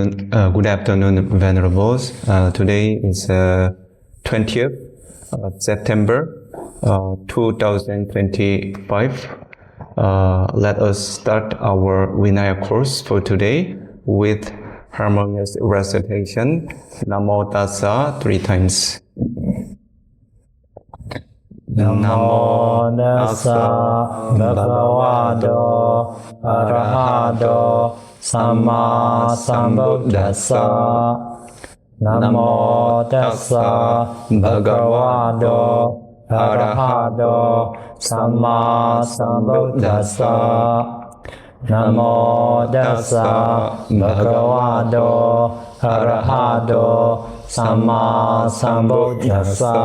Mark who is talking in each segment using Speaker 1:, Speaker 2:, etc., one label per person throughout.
Speaker 1: Good afternoon, Venerables. Today is 20th of September 2025. Let us start our Vinaya-Course for today with harmonious recitation. Namo Tassa 3 times.
Speaker 2: Namo Tassa Bhagavato Arahato Samma Sambuddhassa. Namo Tassa Bhagavato Arahato Samma Sambuddhassa. Namo Tassa Bhagavato Arahato Samma Sambuddhassa.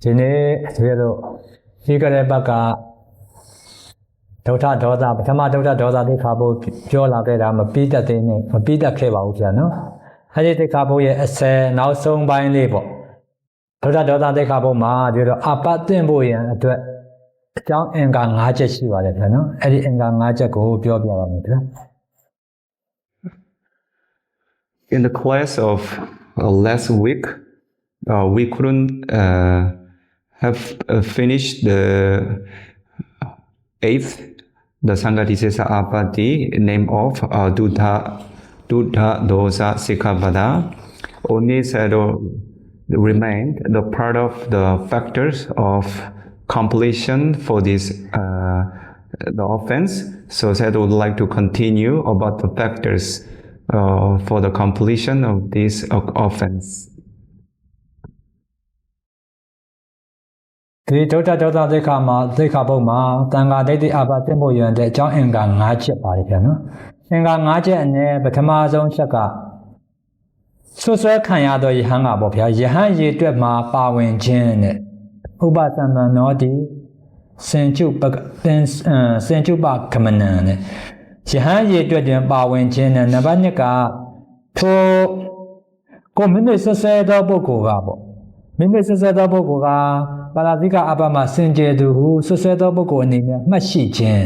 Speaker 2: ဒီနေ့တကယ်လို့ဒီကလေးဘက်ကဒုဋ္ဌဒေါသပထမဒုဋ္ဌဒေါသသိက္ခာပုဒ်ပြောလာခဲ့တာမပြီးတတ်သေးနဲ့မပြီးတတ်ခဲ့ပါဘူးဗျာနော်အဲ့ဒီသိက္ခာပုဒ်ရဲ့အစဲနောက်ဆုံးပိုင်းလေးပေါ့ဒုဋ္ဌဒေါသသိက္ခာပုဒ်မှာပြောတော့အပတ်တင်ဖို့ရန်အတွက်အကြောင်းအင်္ဂါ၅ချက်ရှိပါတယ်ဗျာနော်အဲ့ဒီအင်္ဂါ၅ချက်ကိုပြောပြပါမယ်ဗျာ
Speaker 1: In the class of last week, we couldn't have finished the 8th, the Saṅgharakkhita Apati, name of Duddha Dosa Sikkhapada. Only remained the part of the factors of completion for this the offense. So Sayadaw would like to continue about the factors for the completion of this offense.
Speaker 2: ဒီဒုဋ္ဌဒေါသသိက္ခာမှာသိက္ခာပုဒ်မှာတန်ခါဒိဋ္ဌိအပသိဖို့ရန်တဲ့အကြောင်းအင်္ဂါ၅ချက်ပါတယ်ဗျာနော်အင်္ဂါ၅ချက်အနည်းပထမဆုံးချက်ကဆွဆွဲခံရသောယဟန်ကပေါ့ဗျာယဟန်ရေတွက်မှာပါဝင်ခြင်းနဲ့ဥပသမ္မနောတိစင်ကျုပကမနံနဲ့ယဟန်ရေတွက်တွင်ပါဝင်ခြင်းနဲ့နံပါတ်2ကထိုကိုမိမိဆွဆွဲသောပုဂ္ဂိုလ်ကပေါ့မိမိဆွဆွဲသောပုဂ္ဂိုလ်ကပါဠိကအပမှာစင်ကြယ်သူဟုဆွဆွဲသောပုဂ္ဂိုလ်အနေနဲ့မှတ်ရှိခြင်း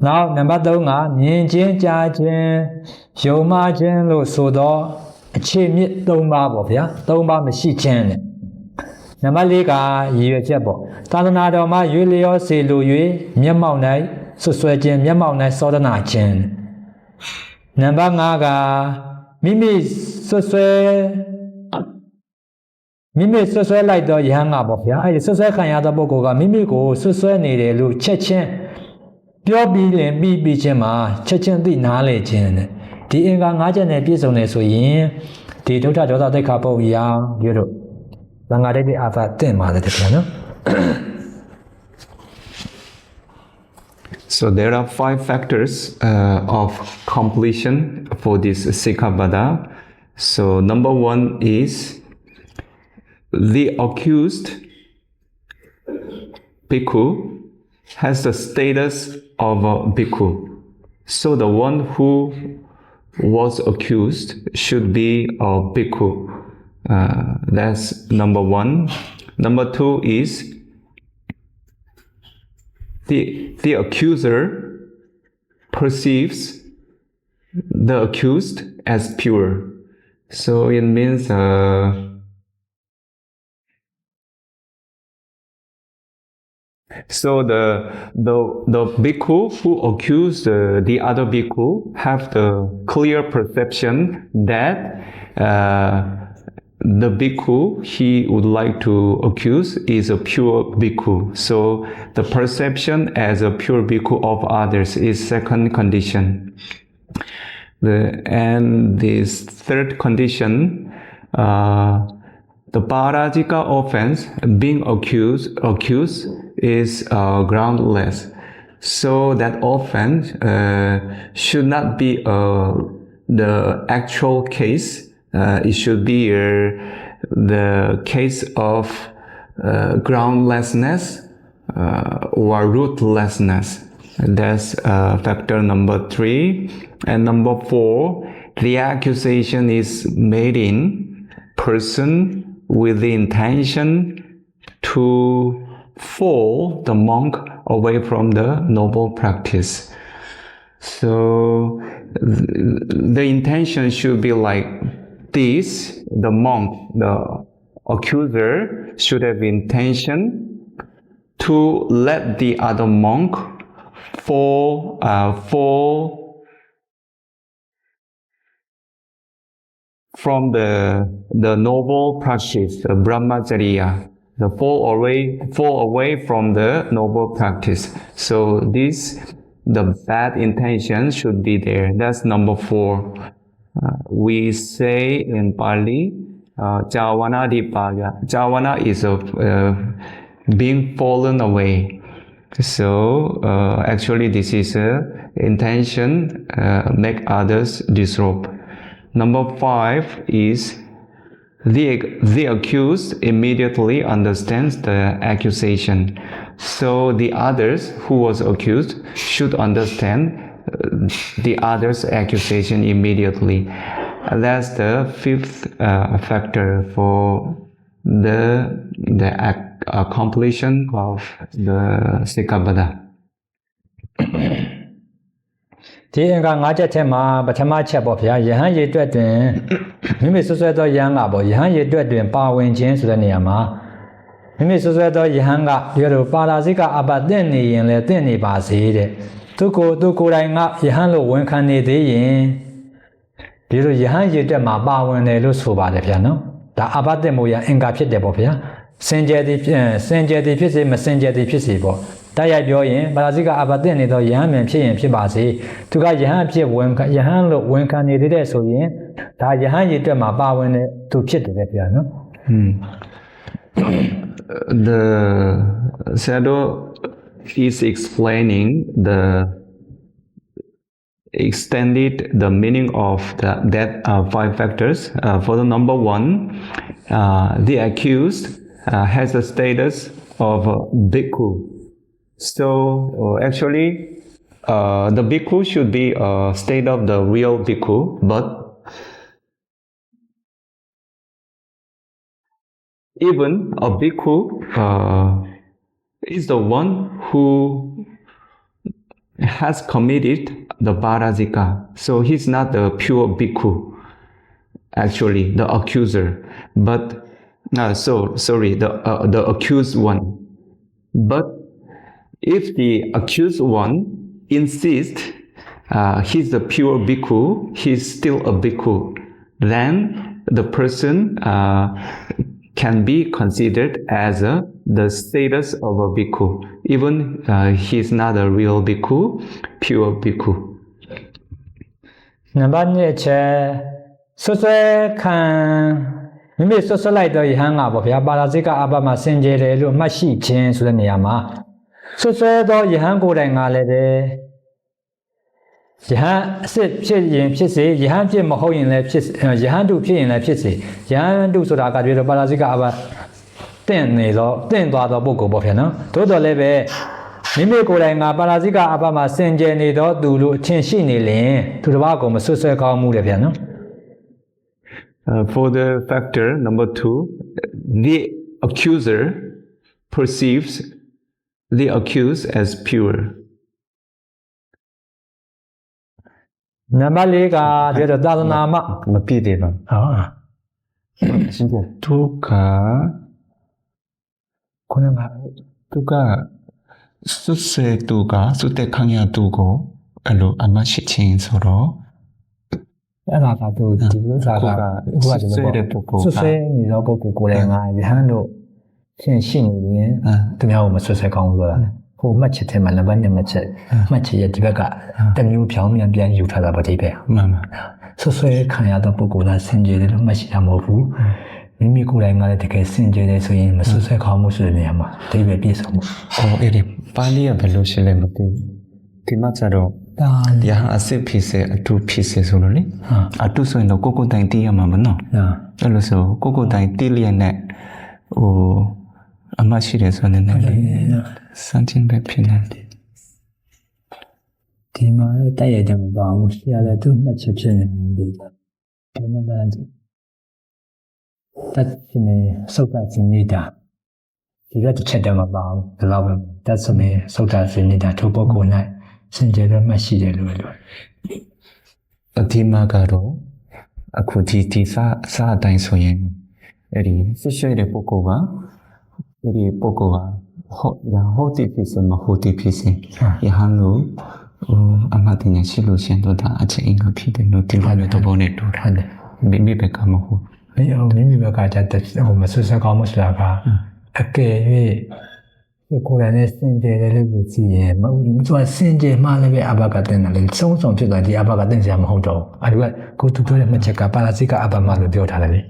Speaker 2: နောက်နံပါတ်3ကမြင်ခြင်းကြားခြင်းယုံမှားခြင်းလို့ဆိုသောအခြေမြစ်3ပါးပေါ့ဗျာ3ပါးမရှိခြင်းနဲ့နံပါတ်4ကရည်ရွယ်ချက်ပေါ့သာသနာတော်မှာရွေလျောစေလို၍မျက်မှောက်၌ဆွဆွဲခြင်းမျက်မှောက်၌စောဒနာခြင်းနံပါတ်5ကမိမိဆွဆွဲလိုက်တော့ယဟန်ကပေါ့ဗျာအဲ့ဒီဆွဆွဲခံရသောပုဂ္ဂိုလ်ကမိမိကိုဆွဆွဲနေတယ်လို့ချက်ချင်းပြောပြီးရင်ပြီးချင်းမှာချက်ချင်းသိနားလေခြင်းနဲ့ဒီအင်္ဂါ၅ချက်နဲ့ပြည့်စုံနေဆိုရင်ဒီဒုဋ္ဌဒေါသသိက္ခာပုဒ်ရာပြောတော့သံဃာဒိဋ္ဌိအပတင်ပါတယ်ဗျာနော်
Speaker 1: So there are 5 factors of completion for this Sikkhapada. So number 1 is the accused bhikkhu has the status of a bhikkhu. So the one who was accused should be a bhikkhu. That's number 1. Number 2 is the accuser perceives the accused as pure. So it means so the bhikkhu who accused the other bhikkhu have the clear perception that the bhikkhu he would like to accuse is a pure bhikkhu. So the perception as a pure bhikkhu of others is second condition. And this third condition, the parajika offense, being accused is groundless. So that offense should not be the actual case. It should be the case of groundlessness or rootlessness. That's factor number 3. And number 4, the accusation is made in person with the intention to fall the monk away from the noble practice. So the intention should be like this. The monk, the accuser, should have intention to let the other monk fall from the noble practice, the Dhammācariya, the fall away from the noble practice. So the bad intention should be there. That's number 4. We say in Pāļi, Jāvana dipāya. Jāvana is being fallen away. So actually this is intention make others disrobe. Number 5 is the accused immediately understands the accusation. So the others who was accused should understand the other's accusation immediately. That's the 5th factor for the completion of the Sikkhapada.
Speaker 2: ဒီအင်္ဂါ 5 ချက်ထဲမှာပထမချက်ပေါ့ဗျာယဟန်ရေတွက်တွင်မိမိဆွဆွဲသောယဟန်ကပေါ့ယဟန်ရေတွက်တွင်ပါဝင်ခြင်းဆိုတဲ့နေရာမှာမိမိဆွဆွဲသောယဟန်ကပြောလို့ပါရာဇိကအပတင့်နေရင်လည်းတင့်နေပါစေတဲ့သူကိုယ်တိုင်ကယဟန်လို့ဝန်ခံနေသေးရင်ဒီလိုယဟန်ရေတွက်မှာပါဝင်တယ်လို့ဆိုပါတယ်ဗျာနော်ဒါအပတင့်မို့ရအင်္ဂါဖြစ်တယ်ပေါ့ဗျာစင်ကြယ်သည်ဖြစ်စေမစင်ကြယ်သည်ဖြစ်စေပေါ့တိုက်ရိုက်ပြောရင်ပါရာဇိကအပတင့်နေတော့ယဟန်မြန်ဖြစ်ရင်ဖြစ်ပါစေသူကယဟန်ဖြစ်ယဟန်လို့ဝန်ခံနေသေးတဲ့ဆိုရင်ဒါယဟန်ရေတွက်မှာပါဝင်တဲ့သူဖြစ်တယ်ဗျာနော်
Speaker 1: The Sayadaw is explaining extended the meaning of that 5 factors. For the number 1, the accused has a status of bhikkhu. So actually, the bhikkhu should be a state of the real bhikkhu, but even a bhikkhu is the one who has committed the parajika. So he's not the pure bhikkhu, actually, the accuser. But the accused one. But if the accused one insists he's the pure bhikkhu, he's still a bhikkhu, then the person can be considered as the status of a bhikkhu, even he's not a real bhikkhu, pure bhikkhu.
Speaker 2: Number 2ချက်ဆွဆွဲခံမိမိဆွဆွဲလိုက်တော့ယဟန်ကပေါ့ဗျာပါရာဇိကအပမှာစင်ကြယ်တယ်လို့မှတ်ရှိခြင်းဆိုတဲ့နေရာမှာဆွဆွဲတော့ယဟန်ကိုယ်တိုင်ကလည်းပဲယဟန်အစစ်ဖြစ်ရင်ဖြစ်စေယဟန်ဖြစ်မဟုတ်ရင်လည်းဖြစ်ယဟန်တုဖြစ်ရင်လည်းဖြစ်စေယဟန်တုဆိုတာကပြောတော့ပါရာဇိကအပတင့်သွားတော့ပုဂ္ဂိုလ်ပေါ့ဗျာနော်သို့တော်လည်းပဲမိမိကိုယ်တိုင်ကပါရာဇိကအပမှာစင်ကြယ်နေတော့သူလို့အချင်းရှိနေလင်သူတစ်ပါးကိုမဆွဆွဲကောင်းမှုတယ်ဗျာနော်
Speaker 1: For the factor number 2, the accuser perceives the accused as pure.
Speaker 2: Number 4 ကပြောတော့သာသနာမ
Speaker 1: မပြည့်သေးပါရှင်းပြသူကခုနကသူကစွတ်စေသူကစွတ်တဲ့ခံရသူကိုအဲ့လိုအမရှိချင်းဆိုတော့
Speaker 2: အဲ့ဒါကသူဒီလိုစားကဟိုကကျွန်တော်ဆွဆွဲနေတော့ပုဂ္ဂိုလ်ကိုယ်တိုင်ကယဟန်တို့ချင်းရှိနေရင်သူများကိုမဆွဆွဲကောင်းဘူးဆိုတာဟိုမှတ်ချက်ထဲမှာနံပါတ်1မှတ်ချက်မှတ်ချက်ရဲ့ဒီဘက်ကတမျိုးဖြောင်းပြန်ယူထားတာပါဒီပဲ
Speaker 1: မှန်ပါ
Speaker 2: ဆွဆွဲခံရတော့ပုဂ္ဂိုလ်ကစင်ကြယ်တယ်လို့မှတ်ရှိတာမဟုတ်ဘူးမိမိကိုယ်တိုင်ကလည်းတကယ်စင်ကြယ်တယ်ဆိုရင်မဆွဆွဲကောင်းမှုဆိုတဲ့နေရာမှာဒီပဲပြည့်စုံမှု
Speaker 1: အဲ့ဒီပါဠိကဘယ်လိုရှင်းလဲမသိဒီမှာကျတော့ယဟန်အစစ်ဖြစ်စေအတုဖြစ်စေဆိုလို့လေအတုဆိုရင်တော့ကိုယ်တိုင်သိရမှာမနော်အဲ့လိုဆိုကိုယ်တိုင်သိလျက်နဲ့ဟိုအမရှိတယ်ဆိုနေတယ်လေစံချင်းပဲဖြစ်နေတယ်
Speaker 2: ဒီမှာတိုက်ရကြမပါဘူးဆရာလည်းသူ့နှစ်ချက်ဖြစ်နေတယ်ဒီမှာတတ်နေစုပ်တာခြင်းနေတာ ဒီကတစ်ချက်တည်းမပါဘူးဒီလောက်ပဲတတ်စမေသုဒ္ဓဆင်းနေတာထိုပုဂ္ဂိုလ်၌စင်ကြယ်တဲ့မှတ်ရှိတယ်လို့ပြော
Speaker 1: အဒီမှာကတော့အခုဒီစာအတိုင်းဆိုရင်အဲ့ဒီဆွဆွဲတဲ့ပုဂ္ဂိုလ်ကအဲ့ဒီပုဂ္ဂိုလ်ကဟုတ်တိဖြစ်စမဟုတ်တိဖြစ်စယဟန်လို့အမှတ်တင်ရှိလို့ရှင်တော့ဒါအချင်းအင်္ဂါဖြစ်တယ်လို့ဒီလိုမျိုးသဘောနဲ့တူထားတယ်မိဘကမဟုတ်
Speaker 2: မိဘကကြတဲ့ဟိုမဆွဆွဲကောင်းမစလားကအကယ်၍ကိုယ်တိုင်နဲ့စင်ကြယ်တယ်လို့ကြည့်ရင်မဟုတ်ဘူးသူကစင်ကြယ်မှလည်းပဲအဘကတင်တယ်လေစုံဖြစ်သွားဒီအဘကတင်စရာမဟုတ်တော့အဲဒီကကိုသူပြောတဲ့မှတ်ချက်ကပါရာဇိကအဘမလို့ပြောထားတယ်လေ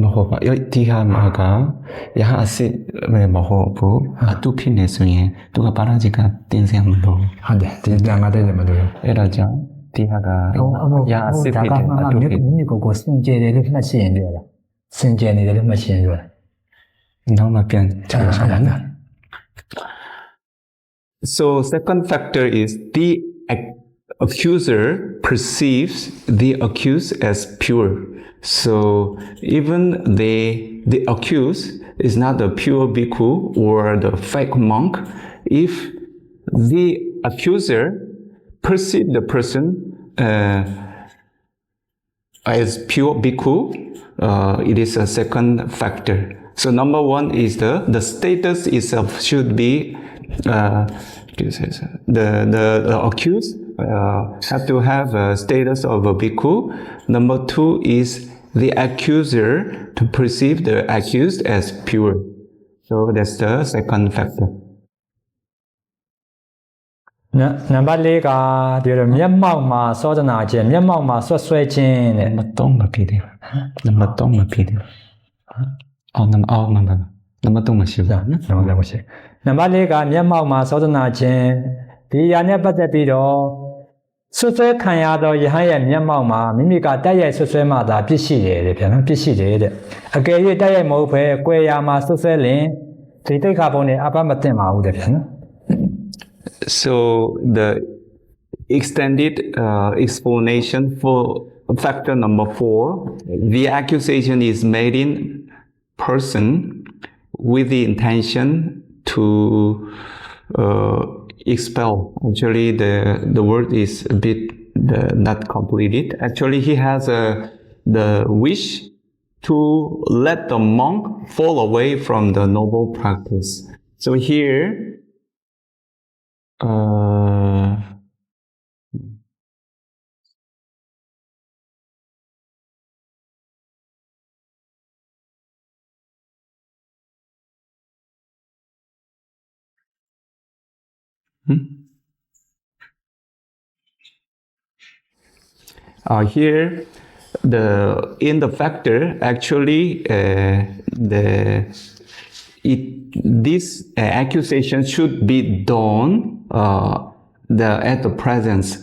Speaker 1: မဟုတ်ပါဒီဟာမှာကယဟအစစ်မဟုတ်ဘူးအတုဖြစ်နေဆိုရင်သူကပါရာဇိကတင်စရာမလို
Speaker 2: ဟုတ်တယ်ဒီတန်ခါတဲ့မလို့
Speaker 1: အဲ့ဒါကြောင့်ဒီဟာကယဟအစစ်ဖြစ်တယ်အတုဖြစ်
Speaker 2: မိကိုစင်ကြယ်တယ်လို့မှတ်ရှိရင်ပြောတာစင်ကြယ်နေတယ်လို့မှတ်ရှိရင်ပြောတာ
Speaker 1: So second factor is the accuser perceives the accused as pure. So even the accused is not the pure bhikkhu or the fake monk. If the accuser perceives the person as pure bhikkhu, it is a second factor. So number one is the status itself should be the accused have to have a status of a bhikkhu. Number two is the accuser to perceive the accused as pure. So that's the second factor.
Speaker 2: Number 4ကဒီလိုမျက်မှောက်မှာစောဒနာခြင်းမျက်မှောက်မှာဆွတ်ဆွဲခြင်းတဲ့
Speaker 1: မတော့မဖြစ်တယ်နံပါတ်3မဖြစ်တယ်အောင်နံပါတ်3မရှိဘူး
Speaker 2: နံပါတ်4ကမျက်မှောက်မှာစောဒနာခြင်းဒီအရာနဲ့ပတ်သက်ပြီးတော့ဆွတ်ဆွဲခံရသောယဟန်ရဲ့မျက်မှောက်မှာမိမိကတိုက်ရိုက်ဆွတ်ဆွဲမှသာပြစ်ရှိတယ်တဲ့ဗျာနော်ပြစ်ရှိတယ်တဲ့အကယ်၍တိုက်ရိုက်မဟုတ်ဘဲကွယ်ရာမှာဆွတ်ဆွဲလင်ဒီတိတ်ခါပုံနဲ့အပမသိမှာဘူးတဲ့ဗျာနော်
Speaker 1: So the extended explanation for factor number 4, the accusation is made in person with the intention to expel. Actually, the word is a bit not completed. Actually, he has the wish to let the monk fall away from the noble practice. So here, here, in the factor, actually, this accusation should be done at the presence,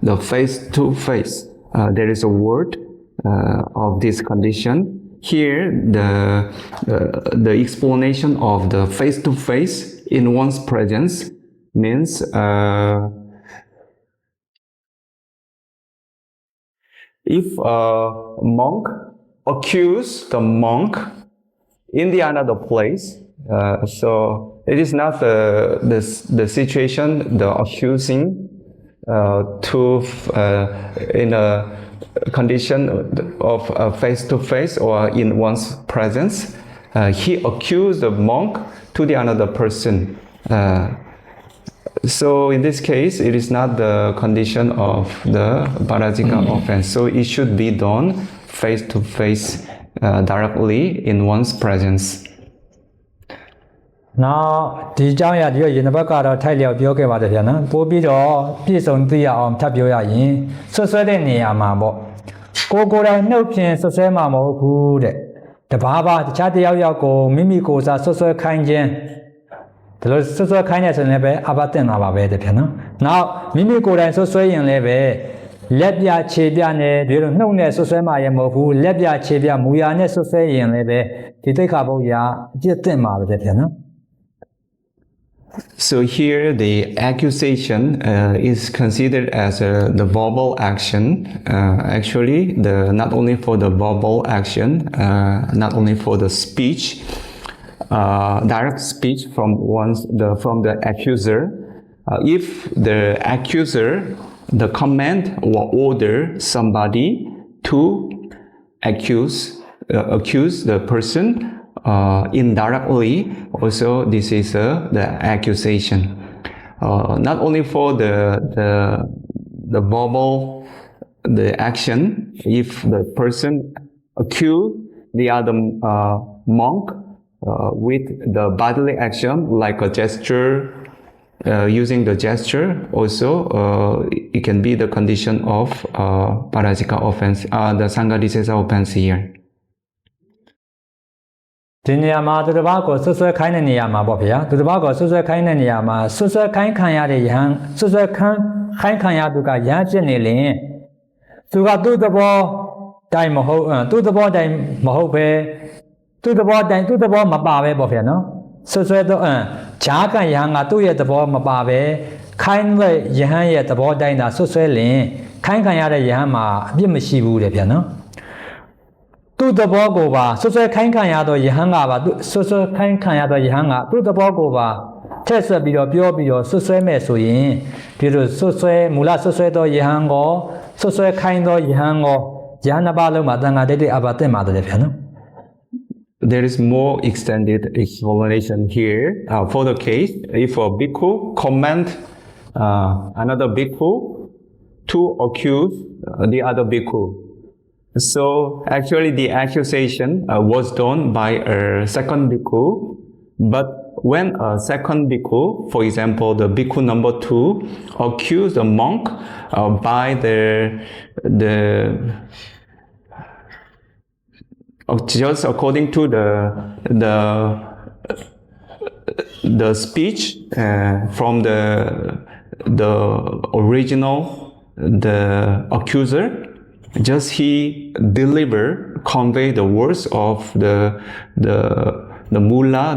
Speaker 1: the face to face. There is a word of this condition. Here, the explanation of the face to face in one's presence means if a monk accuses the monk in the another place, so it is not the situation, the accusing in a condition of face-to-face or in one's presence. He accused the monk to the another person. So in this case, it is not the condition of the parajika offense. So it should be done face-to-face directly in one's presence.
Speaker 2: Now ဒီအကြောင်းအရာဒီရင်ဘက်ကတော့ထိုက်လျောက်ပြောခဲ့ပါတယ်ဗျာနော်ပို့ပြီးတော့ပြည့်စုံသိရအောင်ထပ်ပြောရရင်ဆွဆွဲတဲ့နေရာမှာပေါ့ကိုယ်တိုင်နှုတ်ဖြင့်ဆွဆွဲမှာမဟုတ်ဘူးတဲ့တဘာဘာတခြားတယောက်ယောက်ကိုမိမိကိုယ်စားဆွဆွဲခိုင်းခြင်းဒါလို့ဆွဆွဲခိုင်းတဲ့ဆိုရင်လည်းအဘတင်တာပါပဲတဲ့ဗျာနော်နောက်မိမိကိုယ်တိုင်ဆွဆွဲရင်လည်းပဲလက်ပြခြေပြနဲ့ဒီလိုနှုတ်နဲ့ဆွဆွဲမှာရမဟုတ်ဘူးလက်ပြခြေပြမူရနဲ့ဆွဆွဲရင်လည်းပဲဒီသိက္ခာပုဒ်ရာအပြစ်တင်မှာပဲတဲ့ဗျာနော်
Speaker 1: So here the accusation is considered as the verbal action. Actually, not only for the verbal action, not only for the speech, direct speech from the accuser. If the accuser, the command or order somebody to accuse the person indirectly, also this is the accusation. Not only for the verbal, the action. If the person accuse the other monk with the bodily action, like a gesture, using the gesture, also it can be the condition of parajika offense, the Saṅgharakkhita offense here.
Speaker 2: ဒီနေရာမှာသူတစ်ပါးကိုဆွဆွဲခိုင်းတဲ့နေရာမှာပေါ့ဗျာသူတစ်ပါးကိုဆွဆွဲခိုင်းတဲ့နေရာမှာဆွဆွဲခိုင်းခံရတဲ့ယဟန်ဆွဆွဲခိုင်းခံရသူကယဟန်ဖြစ်နေလင်သူကသူ့သဘောတိုင်းမဟုတ်သူ့သဘောတိုင်းမဟုတ်ပဲသူ့သဘောတိုင်းသူ့သဘောမပါပဲပေါ့ဗျာနော်ဆွဆွဲတော့ဂျာကယဟန်ကသူ့ရဲ့သဘောမပါပဲခိုင်းတဲ့ယဟန်ရဲ့သဘောတိုင်းသာဆွဆွဲလင်ခိုင်းခံရတဲ့ယဟန်မှာအပြစ်မရှိဘူးတဲ့ဗျာနော်သူ့သဘောကိုပါဆွဆွဲခိုင်းခံရတော့ယဟန်ကပါသူဆွဆွဲခိုင်းခံရတော့ယဟန်ကသူ့သဘောကိုပါထက်ဆက်ပြီးတော့ပြောပြီးတော့ဆွဆွဲမဲ့ဆိုရင်ဒီလိုဆွဆွဲမူလဆွဆွဲတော့ယဟန်ကိုဆွဆွဲခိုင်းတော့ယဟန်ကိုယဟန်နှစ်ပါးလုံးမှာတန်ခါတိတ်အဘတ်တင်ပါတယ်ဗျာနော်
Speaker 1: There is more extended explanation here for the case if a bhikkhu command another bhikkhu to accuse the other bhikkhu. So actually the accusation was done by a second bhikkhu, but when a second bhikkhu, for example the bhikkhu number 2, accused a monk by just according to the speech from the original the accuser, just he convey the words of the mullah,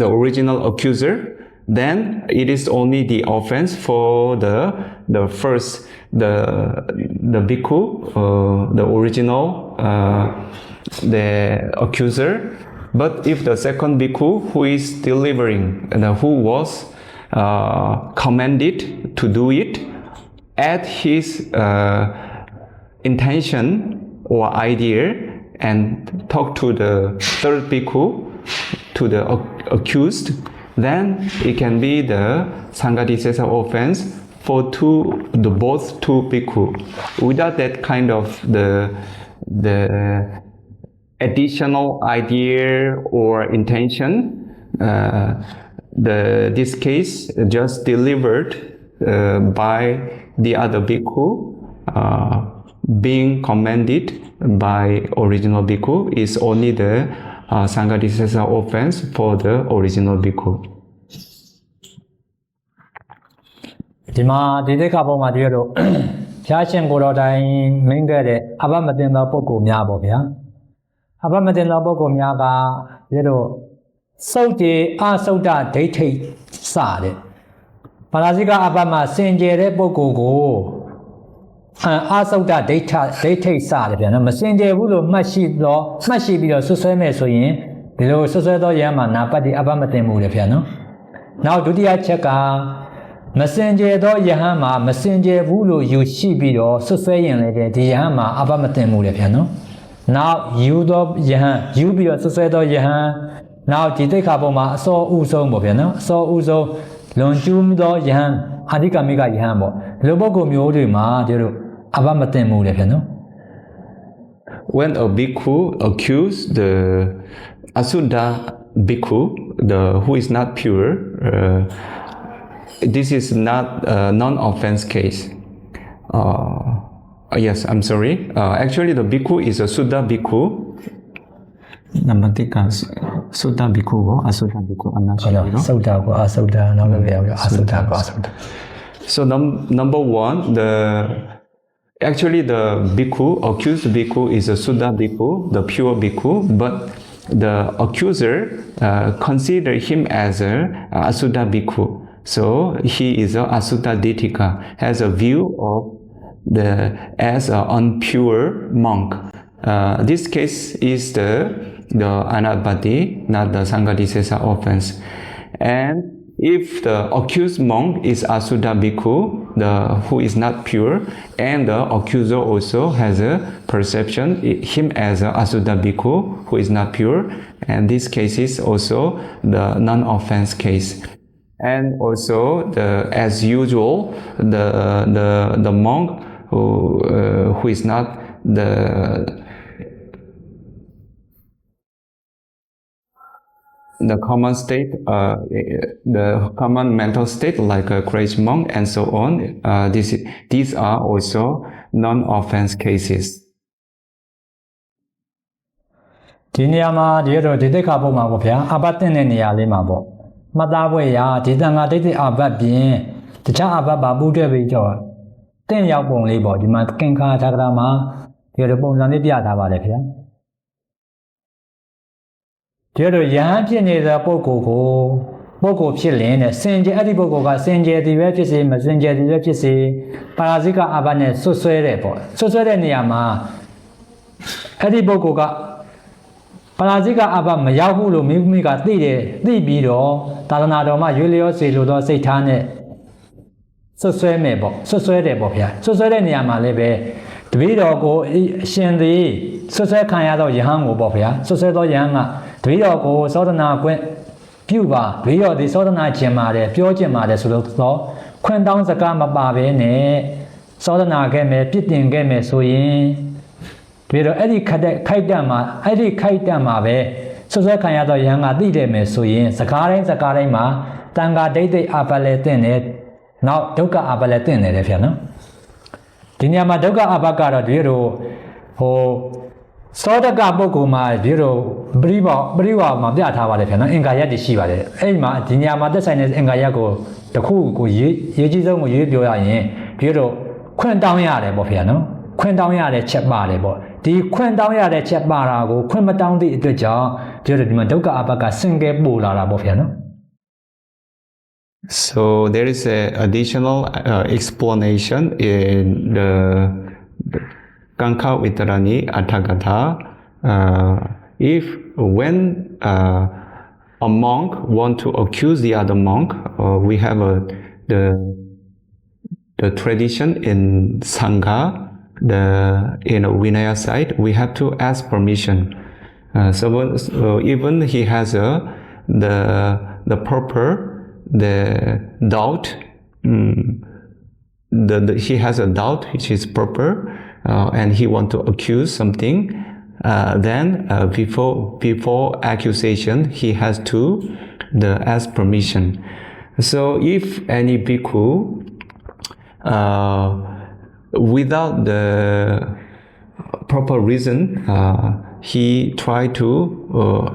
Speaker 1: the original accuser, then it is only the offense for the first the bhikkhu, the original the accuser. But if the second bhikkhu who is delivering and who was commanded to do it, add his intention or idea and talk to the third bhikkhu, to the accused, then it can be the Saṅgharakkhita offense for both two bhikkhu. Without that kind of the additional idea or intention, this case just delivered by the other bhikkhu, being commanded by original bhikkhu, is only the Saṅgharakkhita offense for the original bhikkhu.
Speaker 2: ဒီမှာဒီတိတ်ခါပုံမှာတွေ့ရတော့ဖျားရှင်ကိုတော်တိုင်မင်းခဲ့တဲ့အဘမတင်သောပုဂ္ဂိုလ်များပေါ့ဗျာအဘမတင်သောပုဂ္ဂိုလ်များကဒီတော့စုတ်တေအစုတ်တဒိဋ္ဌိစတဲ့ပါဠိကအဘမစင်ကြယ်တဲ့ပုဂ္ဂိုလ်ကိုအစုတ်တဒိဋ္ဌိစတယ်ဗျာနော်မစင်ကြယ်ဘူးလို့မှတ်ရှိပြီးတော့ဆွဆွဲမဲ့ဆိုရင်ဒီလိုဆွဆွဲသောယဟန်မှာနာပတ်တိအဘမတင်မှုတယ်ဗျာနော်နောက်ဒုတိယချက်ကမစင်ကြယ်သောယဟန်မှာမစင်ကြယ်ဘူးလို့ယူရှိပြီးတော့ဆွဆွဲရင်လည်းဒီယဟန်မှာအဘမတင်မှုတယ်ဗျာနော်နောက်ယူသောယဟန်ယူပြီးတော့ဆွဆွဲသောယဟန်နောက်ဒီတိတ်ခါပုံမှာအစောဥဆုံးပေါ့ဗျာနော်အစောဥဆုံးလွန်ကျူးသောယဟန်အာဓိကမိကယဟန်ပေါ့ဒီလိုပုဂ္ဂိုလ်မျိုးတွေမှာတို့အဘမတင်မှုတယ်ဗျာနော်
Speaker 1: When a bhikkhu accused the asuddha bhikkhu, who is not pure, this is not a non-offense case. Yes, I'm sorry. Actually, the bhikkhu is a suddha bhikkhu. Namatika suddha bhikkhu ko asuddha bhikkhu. I'm not sure.
Speaker 2: Suddha ko asuddha. No, asuddha ko asuddha.
Speaker 1: So number one, actually the bhikkhu, accused bhikkhu, is a suddha bhikkhu, the pure bhikkhu, but the accuser consider him as a Asuddha bhikkhu. So he is a Asutta Ditthika, has a view of as an impure monk. This case is the Anapati, not the Saṅghatisesa offense. And if the accused monk is Asuddha bhikkhu, who is not pure, and the accuser also has a perception him as a Asuddha bhikkhu who is not pure, and this case is also the non-offense case. And also, as usual, the monk who is not the common state, the common mental state, like a crazy monk and so on. These are also non-offense cases.
Speaker 2: ဒီနေရာမှာဒီတော့ဒီတိခါပုံမှာပေါ့ဗျာအဘတ်တင်တဲ့နေရာလေးမှာပေါ့မှတ်သားဖို့ရာဒီတန်ခါဒိဋ္ဌိအဘတ်ပြင်တခြားအဘတ်ပါပူးတွဲပြီးတော့တင့်ရောက်ပုံလေးပေါ့ဒီမှာကင်္ခာသက္ကရာမှာဒီလိုပုံစံလေးပြထားပါတယ်ဗျာဒီတော့ယဟန်ဖြစ်နေတဲ့ပုဂ္ဂိုလ်ဖြစ်လင်းတဲ့စင်ကြယ်အဲ့ဒီပုဂ္ဂိုလ်ကစင်ကြယ်သည်ပဲဖြစ်စေမစင်ကြယ်သည်ပဲဖြစ်စေပါရာဇိကအဘတ်နဲ့ဆွဆွဲတဲ့ပေါ့ဆွဆွဲတဲ့နေရာမှာအဲ့ဒီပုဂ္ဂိုလ်ကပါရာဇိကအဘမရောက်ဘူးလို့မိမိကသိပြီးတော့သာသနာတော်မှာရွေလျောစေလိုသောစိတ်ထားနဲ့ဆွဆွဲမယ်ပေါ့ဆွဆွဲတယ်ပေါ့ဗျာဆွဆွဲတဲ့နေရာမှာလည်းပဲတပည့်တော်ကိုအရှင်သည်ဆွဆွဲခံရသောယဟန်ကိုပေါ့ဗျာဆွဆွဲသောယဟန်ကတပည့်တော်ကိုသောဒနာခွင့်ပြုပါတပည့်တော်ဒီသောဒနာကျင်ပါတယ်ပြောကျင်ပါတယ်ဆိုလို့သောခွင့်တောင်းစကားမပါဘဲနဲ့သောဒနာခဲ့မယ်ပြစ်တင်ခဲ့မယ်ဆိုရင်ပြီးတော့အဲ့ဒီခိုက်တန့်မှာပဲဆွဆွဲခံရသောယဟန်ကသိတယ်မယ်ဆိုရင်စကားတိုင်းမှာတန်ခါဒိဋ္ဌိအပလည်းတင့်တယ်နောက်ဒုက္ခအပလည်းတင့်တယ်လေဗျာနော်ဒီနေရာမှာဒုက္ခအပကတော့ဒီလိုသောတကပုဂ္ဂိုလ်မှာဒီလိုပရိဝါမှာပြထားပါတယ်ဗျာနော်အင်္ဂါရပ်တွေရှိပါတယ်အဲ့မှာဒီနေရာမှာသက်ဆိုင်တဲ့အင်္ဂါရပ်ကိုတခုကိုရေးကြီးဆုံးကိုရေးပြောရရင်ဒီလိုခွင့်တောင်းရတယ်ပေါ့ဗျာနော်ခွင့်တောင်းရတဲ့ချက်ပါတယ်ပေါ့ဒီခွင့်တောင်းရတဲ့ချက်ပါတာကိုခွင့်မတောင်းသည့်အတွက်ကြောင့်ဒီမှာဒုက္ခအပကစင်ကဲပို့လာတာပေါ့ဗျာနော်
Speaker 1: So there is an additional explanation in the Kankha Vitarani Atthakatha. If when a monk want to accuse the other monk, we have the tradition in Sangha, in a Vinaya side, we have to ask permission. So even he has the proper doubt, he has a doubt which is proper, and he want to accuse something. Then before accusation, he has to ask permission. So if any bhikkhu without the proper reason, he tried to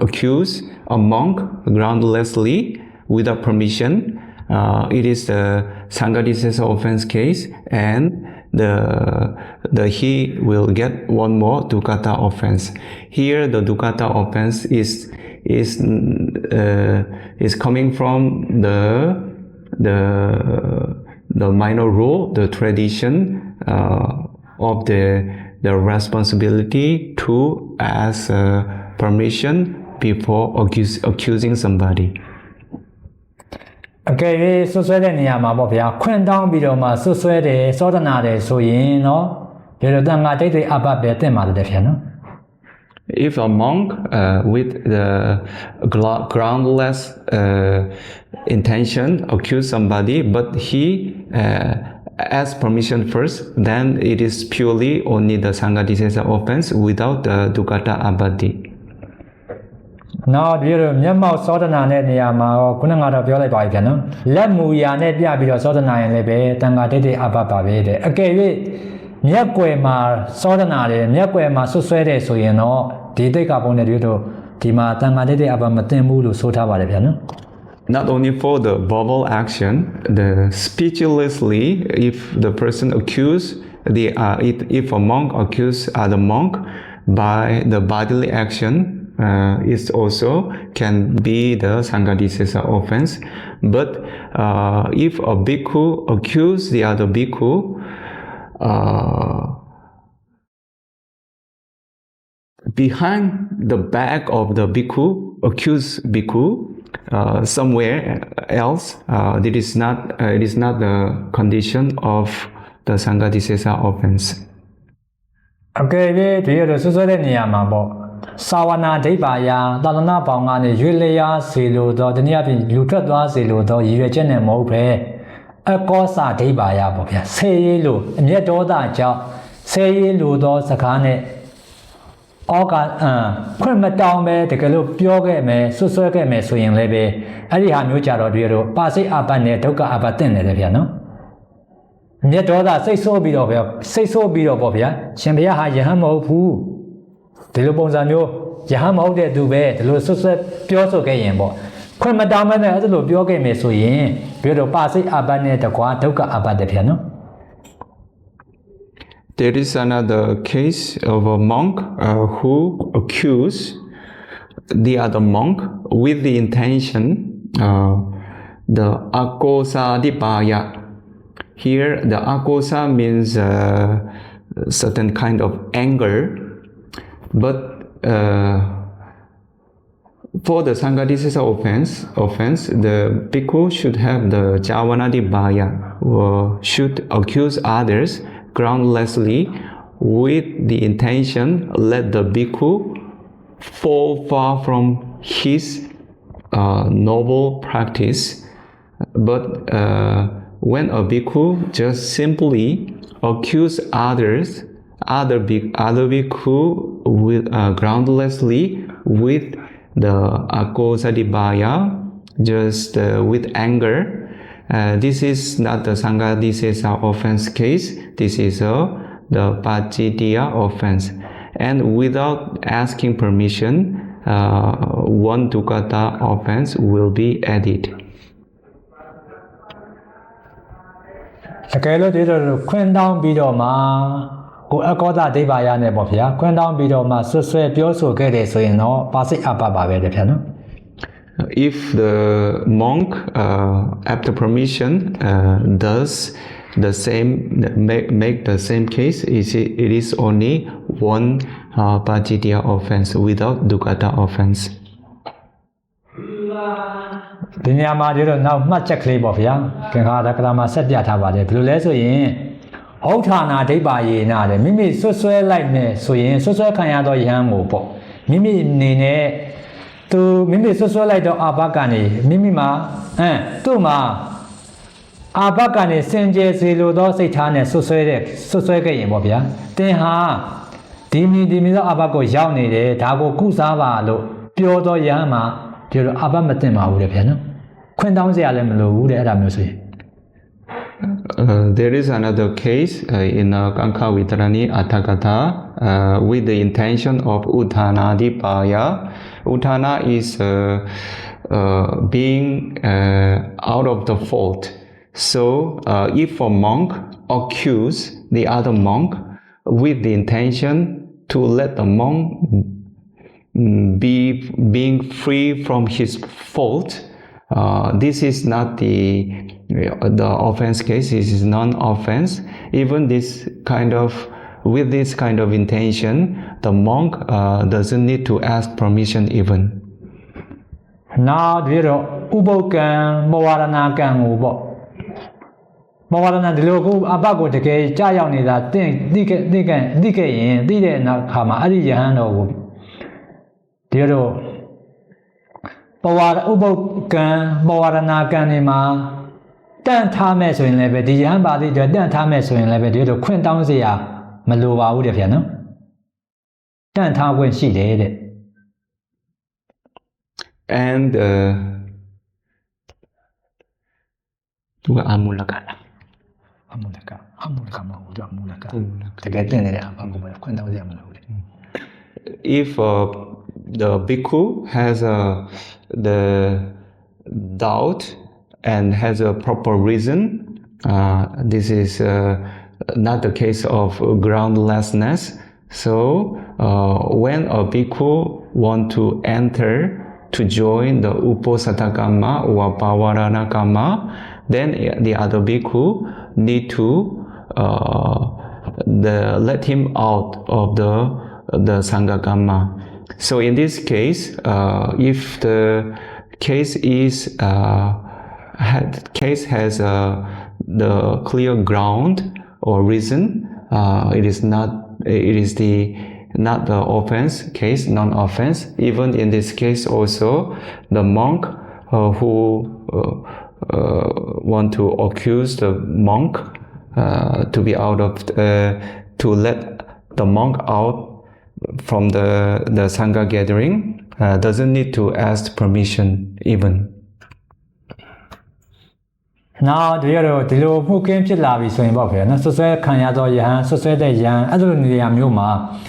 Speaker 1: accuse a monk groundlessly without permission, it is the Saṅghatisesa offense case, and he will get one more dukkata offense. Here the dukkata offense is coming from the minor rule, the tradition of the responsibility to ask permission before accusing somebody.
Speaker 2: အကယ်၍ဆွဆွဲတဲ့နေရာမှာပေါ့ဗျာခွင့်တောင်းပြီးတော့မှဆွဆွဲတယ်သောဒနာတယ်ဆိုရင်เนาะဒီလိုတန်ခါဒိဋ္ဌိအပပဲတင့်ပါတယ်ဗျာနော်
Speaker 1: If a monk with the groundless intention accuse somebody, but he asks permission first, then it is purely only the Saṅghatisesa offense without the dukkata abati.
Speaker 2: နော်ဒီလိုမျက်မှောက်သောဒနာတဲ့နေရာမှာခုနကတော့ပြောလိုက်ပါပြီဗျာနော်လက်မူရာနဲ့ပြပြီးတော့သောဒနာရင်လည်းပဲတန်ခါဒိဋ္ဌိအပပါပဲတဲ့အကယ်၍မျက်ကွယ်မှာသောဒနာတယ်မျက်ကွယ်မှာဆွဆွဲတယ်ဆိုရင်တော့ဒီတိတ်ကပုံနဲ့ဒီတော့ဒီမှာတန်ခါဒိဋ္ဌိအပမတင်ဘူးလို့ဆိုထားပါတယ်ဗျာနော်
Speaker 1: Not only for the verbal action, the speechlessly, if the person if a monk accuse other monk by the bodily action, is also can be the Saṅgharakkhita offense. But if a bhikkhu accuse the other bhikkhu behind the back of the bhikkhu, accused bhikkhu, somewhere else, it is not the condition of the Saṅgharakkhita offense.
Speaker 2: Okay, do you so the Niyama? Sāsanadhaja, Dāna Pāngani, Julia Siludo, the Niapi, Lutradwa Siludo, Yujan Mope, a cosa debaya, say lu, and yet all that job, say ludo, Sakane, Oga, Crema down me, the Galu, Pioge me, Susoke me, swing lebe, Arihan Ucharo, Passi Abane, Toka Abatin, the piano. Yet all that say so be of say so be of Bobia, Champia Hajahamo Poo. The Lubonzano, Yahamo de Dube, the Lusus Pioso Gayambo. Crema down as a little Bioge me, so yin, Bureau Passi Abane, the Qua Toka Abad the piano.
Speaker 1: There is another case of a monk who accused the other monk with the intention, the Akosadipaya. Here, the Akosa means certain kind of anger, but for the Saṅgharakkhita offense, the bhikkhu should have the Javanadipaya, or should accuse others groundlessly with the intention let the bhikkhu fall far from his noble practice. But when a bhikkhu just simply accuse other bhikkhu with groundlessly with the Akosadipaya, just with anger, this is not the Saṅgharakkhita offense case. This is the PATVDH offense. And without asking permission, one dukkata offense will be added.
Speaker 2: Okay, look, Queen down Bidoma, who Akoda Debaya Nebofia, Queen down Bidoma, so Pioso get it, so you know, pass it up above the piano.
Speaker 1: If the monk, after permission, does the same, make the same case, it is only one PATVDH offense without dukkata offense.
Speaker 2: The Niyama now much a clip of ya, Kanharakrama said Yatavade, Blue Lesoin, Hotana Debaye Nade, Mimi so like me, so yin, so Kayado Yamopo, Mimi Nine. To Mimi so like the Abakani, Mimima, Tuma Abakani, Senje, Siludo, Satan, so in Bobia. Then ha, Dimi Abago Yauni, Tago Kusava, Piodo Yama, Pio Abamatema would have piano. Queen down the Alamlo would have music.
Speaker 1: There is another case in Kanka Vitarani Atagata with the intention of Uttanadipaya. Uttana is being out of the fault. So if a monk accuse the other monk with the intention to let the monk be being free from his fault, this is not the offense case. This is non-offense. Even this kind of with this kind of intention, the monk doesn't need to ask permission even.
Speaker 2: Now, Ubokan, Mowaranakan Ubo. Mowarana the logo Abago the case, Jayoni that thing, Dike, Dide Kama, Ariano. Diro Ubokan, Mowaranakanima. Dan Tames in Lebe, the Yambadi, the Dan Tames in Lebe, the Queen down the Maluva would have piano. Dan Tam when she did it.
Speaker 1: And Amulaka. If the bhikkhu has the doubt and has a proper reason, this is not the case of groundlessness. So when a bhikkhu want to enter to join the Uposatha Kamma or Pavarana Kamma, then the other bhikkhu need to let him out of the Sangha Kamma. So in this case, if the case is has the clear ground or reason, it is not the offense case, non-offense. Even in this case also, the monk who want to accuse the monk to be out of to let the monk out from the Sangha gathering doesn't need to ask permission even.
Speaker 2: Now, the other who came to Lavi so in Bofia, so say Kanyado Yan, so say the Yan, other Yamuma.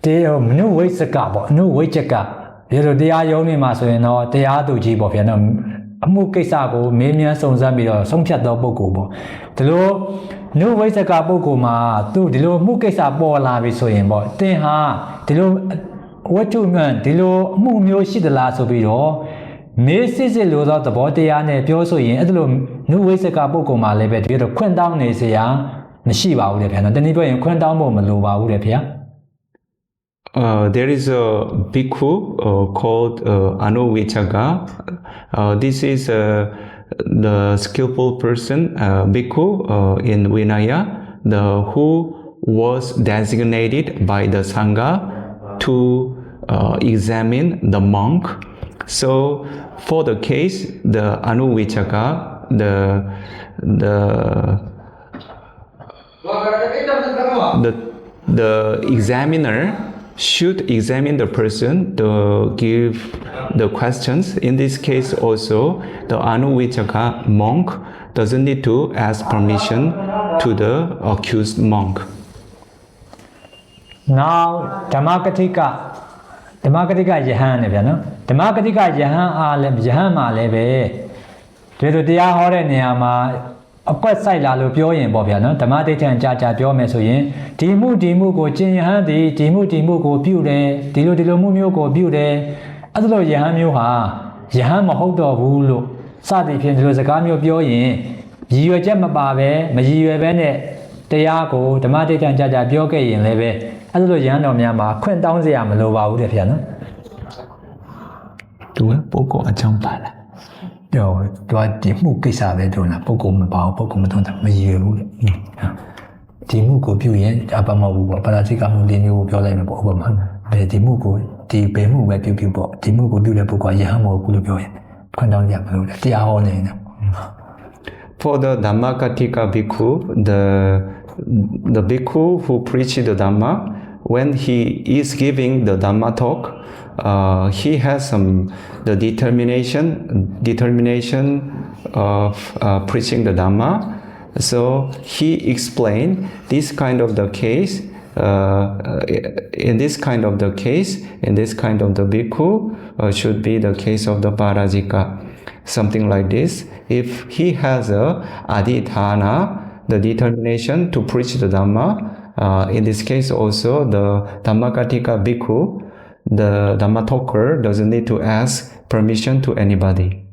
Speaker 2: They are no ways a cup, no wage a cup. They are only master, they are to G Bofia, Mukesago, Mania Sonzambi, some chat of Bokubo. The low, no ways a cup Bokuma, to the low Mukesa Bo Lavi so in Bo. They are the low what you mean, the low Mumio she the last of it all. Mrs. Ludo the body and a pioso in Edlum, no ways a capo ma lebet, you have quent down is a young Shiva would appear, and then even quent down Momaluva would appear.
Speaker 1: There is a bhikkhu called Anuvichaga. This is the skillful person, bhikkhu in Vinaya, who was designated by the Sangha to examine the monk. So for the case, the Anuvichaka, the examiner should examine the person to give the questions. In this case also, the Anuvichaka monk doesn't need to ask permission to the accused monk.
Speaker 2: Now, Dhammācariya Jahan, Dhammācariya Jahan Alem Jahan Malebe. To the Ahore Niama, of course, Sailalo Pio in Bobiano, Dhammācariya and Jaja Pio Mesoyin, Timu go Jinhandi, Timu go Bude, Dilo Mumio go Bude, Adlo Jahan Yuha, Jahan Mahodo Hulu, Sadi Pianzagami Pio in, Gio Gemma Babe, Majio Bene, Teago, Dhammācariya and Jaja Pioke in Leve. Adlo Yano Yama, quent down the Amalova with the piano.
Speaker 1: Do a poco a jumpala.
Speaker 2: No, do I Dimukisa Vedona, Pocum about Pocumutona, Mayu. Timuko Puyen, Abama, Parasica, Linu, Piola, Obama, Timuko, the Bemu, where you bought, Timuko, Budapuka, Yahamo, Pulupoin, quent down the Amalova, the Ahone.
Speaker 1: For the Dhammācariya bhikkhu, the bhikkhu who preached the Dhamma, when he is giving the Dhamma talk, he has the determination of preaching the Dhamma. So he explained this kind of the case. In this kind of the bhikkhu should be the case of the Parajika, something like this. If he has a adhithana, the determination to preach the Dhamma, in this case also the Dhammācariya bhikkhu, the Dhamma talker doesn't need to ask permission to anybody.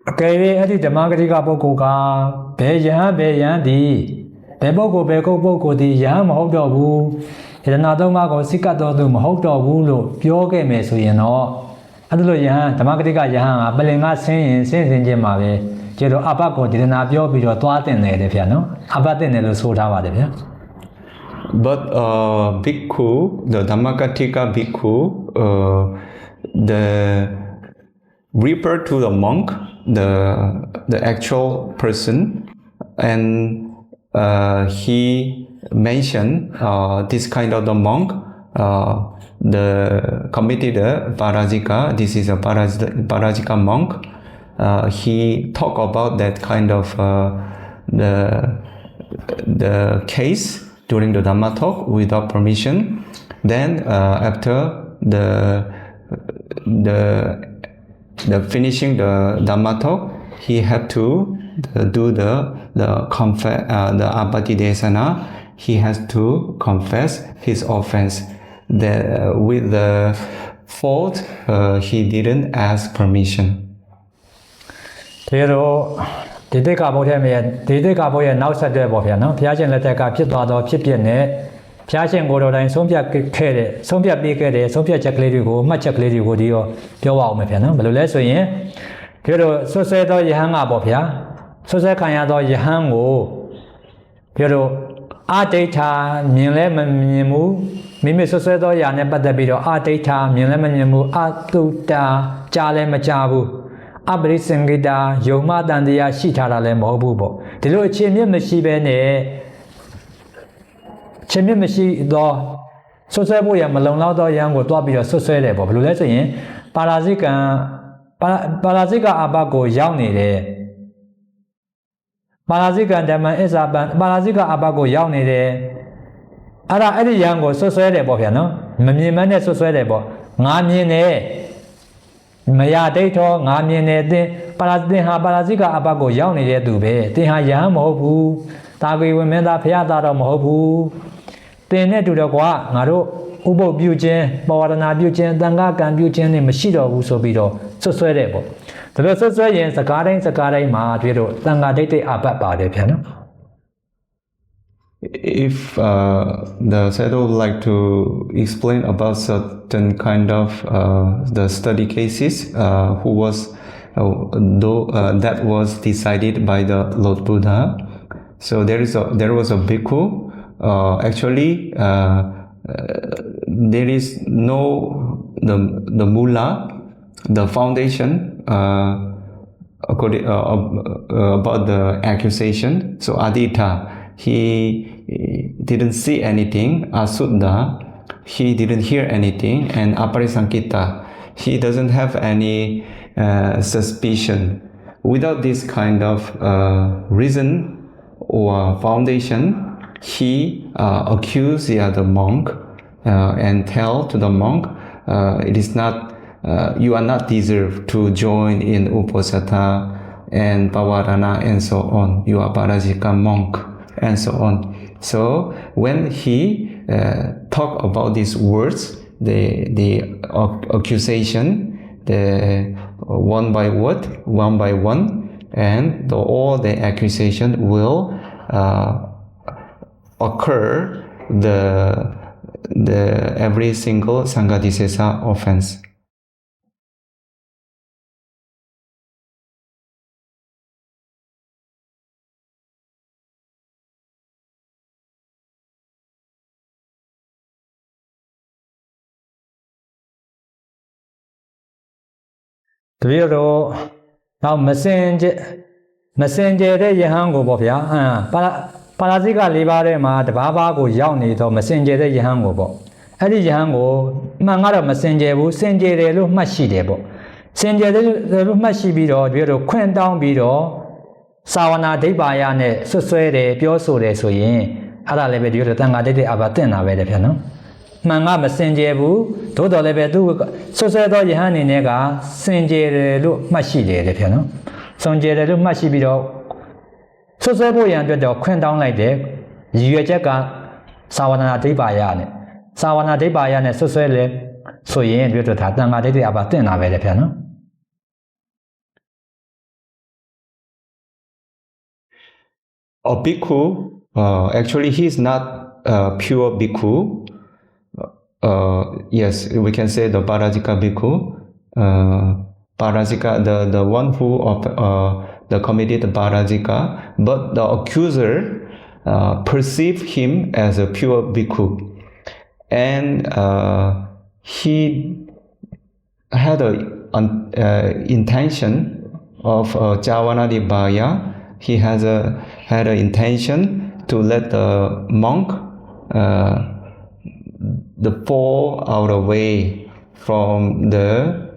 Speaker 2: Okay, Eddie Dhammācariya Bokuka, Beyan di, Beboko di Yam Hodobu, another Mago Sikado Hodobu, Pioge Mesu, you know. Adlo Yan, Dhammācariya Yan, Belinga saying in Jemabe. Jero Abaco did not be able to attend the piano, Abaten and Sotava.
Speaker 1: But bhikkhu, the Dhammācariya bhikkhu, the refer to the monk, the actual person, and he mentioned this kind of the monk, the committed Parajika. This is a Parajika monk. He talked about that kind of the case during the Dhamma talk without permission. Then after the finishing the Dhamma talk, he had to do the PATVDH, he has to confess his offense. That with the fault, he didn't ask permission.
Speaker 2: ဒီတိကဘုရားနောက်ဆက်တဲ့ပေါ့ဗျာနော်ဘုရားရှင်လက်ထက်ကဖြစ်သွားသောဖြစ်ပျက်နဲ့ဘုရားရှင်ကိုယ်တော်တိုင်ဆုံးဖြတ်ပေးခဲ့တဲ့ဆုံးဖြတ်ချက်ကလေးတွေကိုမှတ်ချက်ကလေးတွေကိုဒီတော့ပြောပါအောင်မယ်ဗျာနော်ဘယ်လိုလဲဆိုရင်ဒီတော့ဆွဆွဲသောယဟန်ကပေါ့ဗျာဆွဆွဲခံရသောယဟန်ကိုဒီတော့အတိဋ္ဌာမြင်လဲမမြင်ဘူးမိမိဆွဆွဲသောຢာနဲ့ပတ်သက်ပြီးတော့အတိဋ္ဌာမြင်လဲမမြင်ဘူးအတုတ္တာကြားလဲမကြားဘူးအပရိစင်္ဂိတာယုံမတန်တရားရှိထားတာလည်းမဟုတ်ဘူးပေါ့ဒီလိုအခြေမြင့်မရှိဘဲနဲ့အခြေမြင့်မရှိသောဆွဆွဲဖို့ရမလုံလောက်သောယံကိုတွားပြီးတော့ဆွဆွဲတယ်ပေါ့ဘယ်လိုလဲဆိုရင်ပါရာဇိကအာဘကိုရောက်နေတယ်ပါရာဇိကဓမ္မအစ္ဆာပံပါရာဇိကအာဘကိုရောက်နေတယ်အဲ့ဒီယံကိုဆွဆွဲတယ်ပေါ့ဗျာနော်မမြင်မနဲ့ဆွဆွဲတယ်ပေါ့ငါမြင်တယ်မရဒိဋ္ဌောငါမြင်တယ်သင်ဟာပါရာဇိကအဘကိုရောက်နေတဲ့သူပဲသင်ဟာယဟန်မဟုတ်ဘူးတာဂေဝမင်းသားဖရာသားတော့မဟုတ်ဘူးသင်နဲ့တူတော့ကွာငါတို့ဥပုပ်ပြုခြင်းပဝရဏပြုခြင်းတန်ခါကံပြုခြင်းနဲ့မရှိတော့ဘူးဆိုပြီးတော့ဆွဆွဲတယ်ပေါ့ဒါလို့ဆွဆွဲရင်စကားတိုင်းမှာတွေ့တော့တန်ခါဒိဋ္ဌိအဘပါတယ်ဗျာနော်
Speaker 1: If the Sayadaw would like to explain about certain kind of the study cases who was that was decided by the Lord Buddha, so there was a bhikkhu. Actually, there is no the mula, the foundation according about the accusation. So Aditya, he didn't see anything. Asuddha, he didn't hear anything. And Aparisaṅghiта, he doesn't have any suspicion. Without this kind of reason or foundation, he accused the other monk and tell to the monk, it is not, you are not deserved to join in Uposatha and Pavarana and so on. You are Parajika monk and so on. So when he talked about these words, the accusation, the one by one, and all the accusation will occur the every single Saṅgharakkhita offense.
Speaker 2: Now messenger တဲ့ယဟန်ကိုပေါ့ဗျာပါရာဇိက၄ပါးထဲမှာတပါးပါးကိုရောက်နေတော့ messenger တဲ့ယဟန်ကိုပေါ့အဲ့ဒီယဟန်ကိုမှန်ကတော့ messenger ဘူး sender တယ်လို့မှတ်ရှိတယ်ပေါ့ sender တယ်လို့မှတ်ရှိပြီးတော့ဒီလိုခွင့်တောင်းပြီးတော့သာဝနာဒိဗ္ဗာယနဲ့ဆွဆွဲတယ်ပြောဆိုတယ်ဆိုရင်အဲ့ဒါလည်းပဲဒီလိုတန်ခါဒိဋ္ဌိအဘတင်တာပဲတဲ့ဗျာနော်မှန်ကမစင်ကြယ်ဘူးသို့တော်လည်းပဲသူဆွဆွဲသောယဟန်အနေနဲ့ကစင်ကြယ်တယ်လို့မှတ်ရှိတယ်တဲ့ဗျာနော်စင်ကြယ်တယ်လို့မှတ်ရှိပြီးတော့ဆွဆွဲဖို့ရန်အတွက်တော့ခွင့်တောင်းလိုက်တယ်ရည်ရွယ်ချက်ကသာဝနာဒိဗ္ဗာယနဲ့ဆွဆွဲလဲဆိုရင်ဒီလိုဒါတန်ခါဒိဋ္ဌိအဘတင်တာပဲတဲ့ဗျာနော်
Speaker 1: A bhikkhu, actually he is not pure bhikkhu. Yes, we can say the Parajika bhikkhu. Parajika, the one who the committed Parajika, but the accuser perceived him as a pure bhikkhu, and he had an intention of Javanadibhaya. He had an intention to let the monk fall out away from the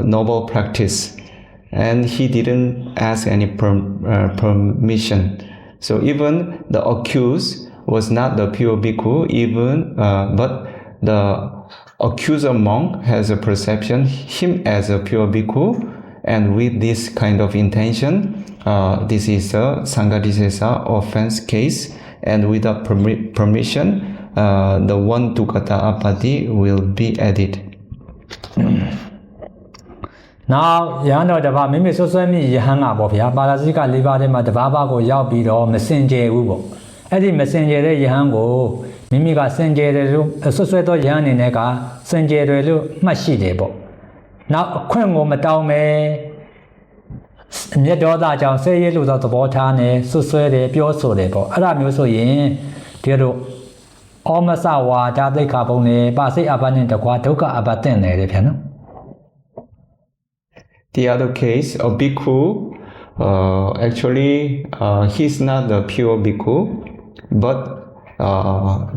Speaker 1: noble practice, and he didn't ask any permission. So even the accused was not the pure bhikkhu, but the accuser monk has a perception him as a pure bhikkhu. And with this kind of intention, this is a Saṅgharakkhita offense case, and without permission, the one Dukkata Apatti will be added.
Speaker 2: Now, Yano Dava Mimi Susami Yahanga Bofia, Parasika Livade Madavako Yabido, Messenger Ubo. Eddie Messenger Yahango, Mimiga Senjeru, Susueto Yani Nega, Senjeru, Mashidebo. Now, Quengo Mataume Medoda Jam say you the Botane, Susue, Pioso Debo, Aramuso Yin, Tiro, Omasawa, Dade Cabone, Basi Abanin, the Quatuka Abatene, the piano.
Speaker 1: The other case, a bhikkhu, actually, he's not the pure bhikkhu, but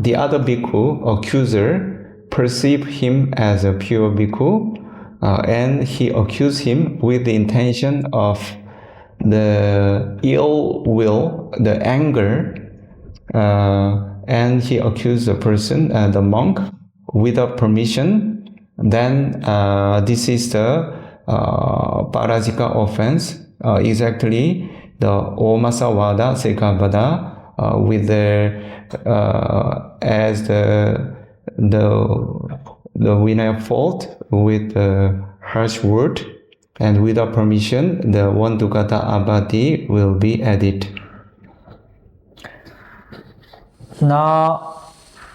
Speaker 1: the other bhikkhu, accuser, perceive him as a pure bhikkhu, and he accused him with the intention of the ill will, the anger, and he accused the person, the monk, without permission. Then this is the Parajika offense, exactly the Omasawada Sekabada, with the as the Vinaya fault with the harsh word, and without permission, the one Dukkata Apatti will be added.
Speaker 2: Now,